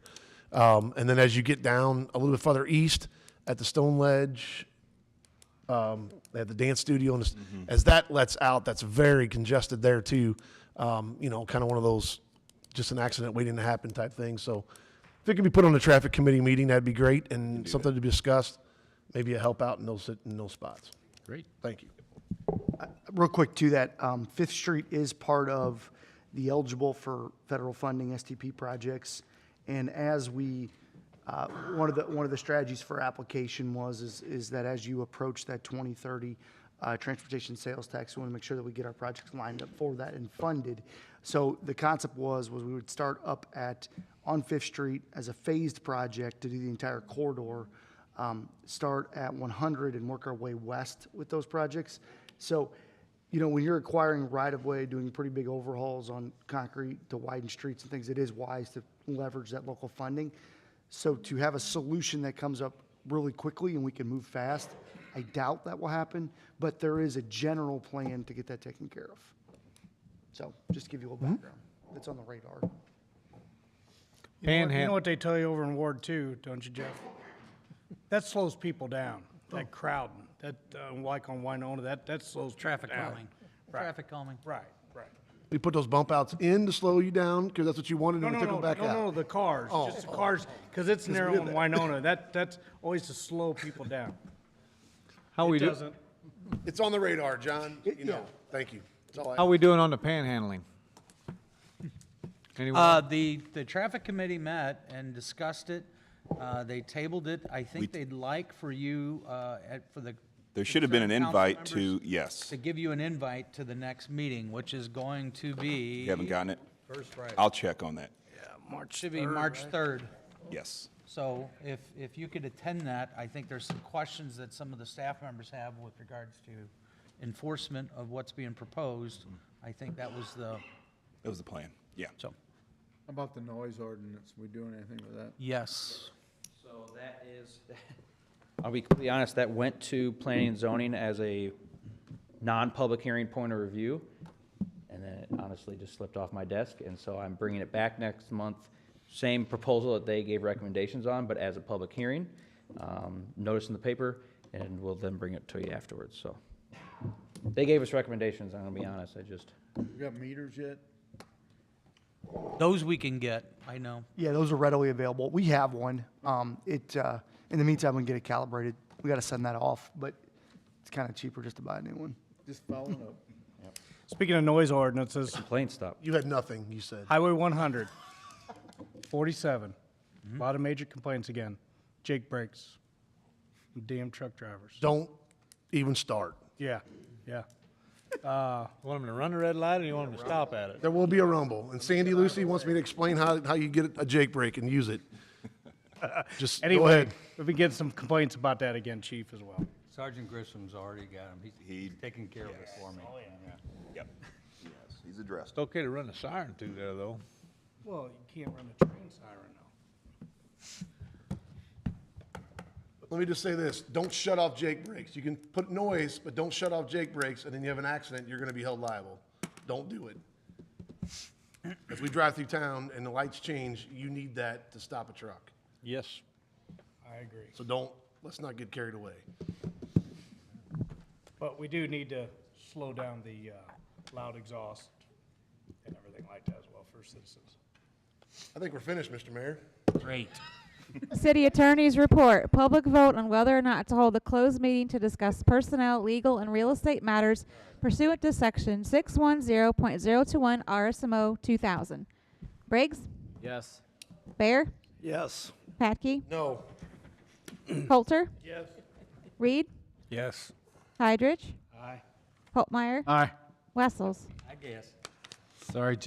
And then as you get down a little bit further east at the Stone Ledge, they have the dance studio, and as that lets out, that's very congested there too. Kind of one of those, just an accident waiting to happen type thing. So if it could be put on the traffic committee meeting, that'd be great, and something to be discussed, maybe a help out in those spots. Great. Thank you. Real quick to that, Fifth Street is part of the eligible for federal funding STP projects. And as we, one of the strategies for application is that as you approach that 2030 transportation sales tax, we want to make sure that we get our projects lined up for that and funded. So the concept was we would start up on Fifth Street as a phased project to do the entire corridor, start at 100 and work our way west with those projects. So, when you're acquiring right-of-way, doing pretty big overhauls on concrete to widen streets and things, it is wise to leverage that local funding. So to have a solution that comes up really quickly and we can move fast, I doubt that will happen, but there is a general plan to get that taken care of. So just to give you a little background. It's on the radar. You know what they tell you over in Ward 2, don't you, Jeff? That slows people down, that crowding, that, like on Winona, that slows Traffic people down. calming. Traffic calming. Right. We put those bump outs in to slow you down, because that's what you wanted, and we took them back out. No, the cars, just the cars, because it's narrow in Winona, that's always to slow people down. How we It do? doesn't. It's on the radar, John. Thank you. That's all I How we doing on the panhandling? Anyone? The traffic committee met and discussed it. They tabled it. I think they'd like for you, for the. There should have been an council invite members to, yes. To give you an invite to the next meeting, which is going to be. You haven't gotten it? First Friday. I'll check on that. Should be March 3rd. Yes. So if you could attend that, I think there's some questions that some of the staff members have with regards to enforcement of what's being proposed. I think that was the. That was the plan, yeah. So. How about the noise ordinance? We doing anything with that? Yes. So that is, I'll be completely honest, that went to planning and zoning as a non-public hearing point of review. And then it honestly just slipped off my desk. And so I'm bringing it back next month. Same proposal that they gave recommendations on, but as a public hearing. Notice in the paper, and we'll then bring it to you afterwards. So they gave us recommendations. I'm gonna be honest, We got meters yet? Those we can get, I know. Yeah, those are readily available. We have one. In the meantime, we can get it calibrated. We got to send that off, but it's kind of cheaper just to buy a new one. Just following up. Speaking of noise ordinances, Complaint stop. You had nothing, you said. Highway 100, 47. A lot of major complaints again. Jake brakes. Damn truck drivers. Don't even start. Yeah, yeah. Want them to run the red light, or you want them to stop at it? There will be a rumble, and Sandy Lucy wants me to explain how you get a Jake brake and use it. Just go Anyway, ahead. we've been getting some complaints about that again, Chief, as well. Sergeant Grissom's already got him. He's taking care of it for me. Oh, yeah. Yep. Yes, he's addressed. It's okay to run the siren through there, though. Well, you can't run a train siren now. Let me just say this, don't shut off Jake brakes. You can put noise, but don't shut off Jake brakes, and then you have an accident, you're gonna be held liable. Don't do it. As we drive through town and the lights change, you need that to stop a truck. Yes. I agree. So let's not get carried away. But we do need to slow down the loud exhaust and everything like that as well for citizens. I think we're finished, Mr. Mayor. Great. City Attorney's report. Public vote on whether or not to hold a closed meeting to discuss personnel, legal, and real estate matters pursuant to Section 610.021 RSMO 2000. Briggs? Yes. Bear? Yes. Patke? No. Coulter? Yes. Reed? Yes. Hydrich? Aye. Holtmeyer? Aye. Wessels? I guess. Sorry,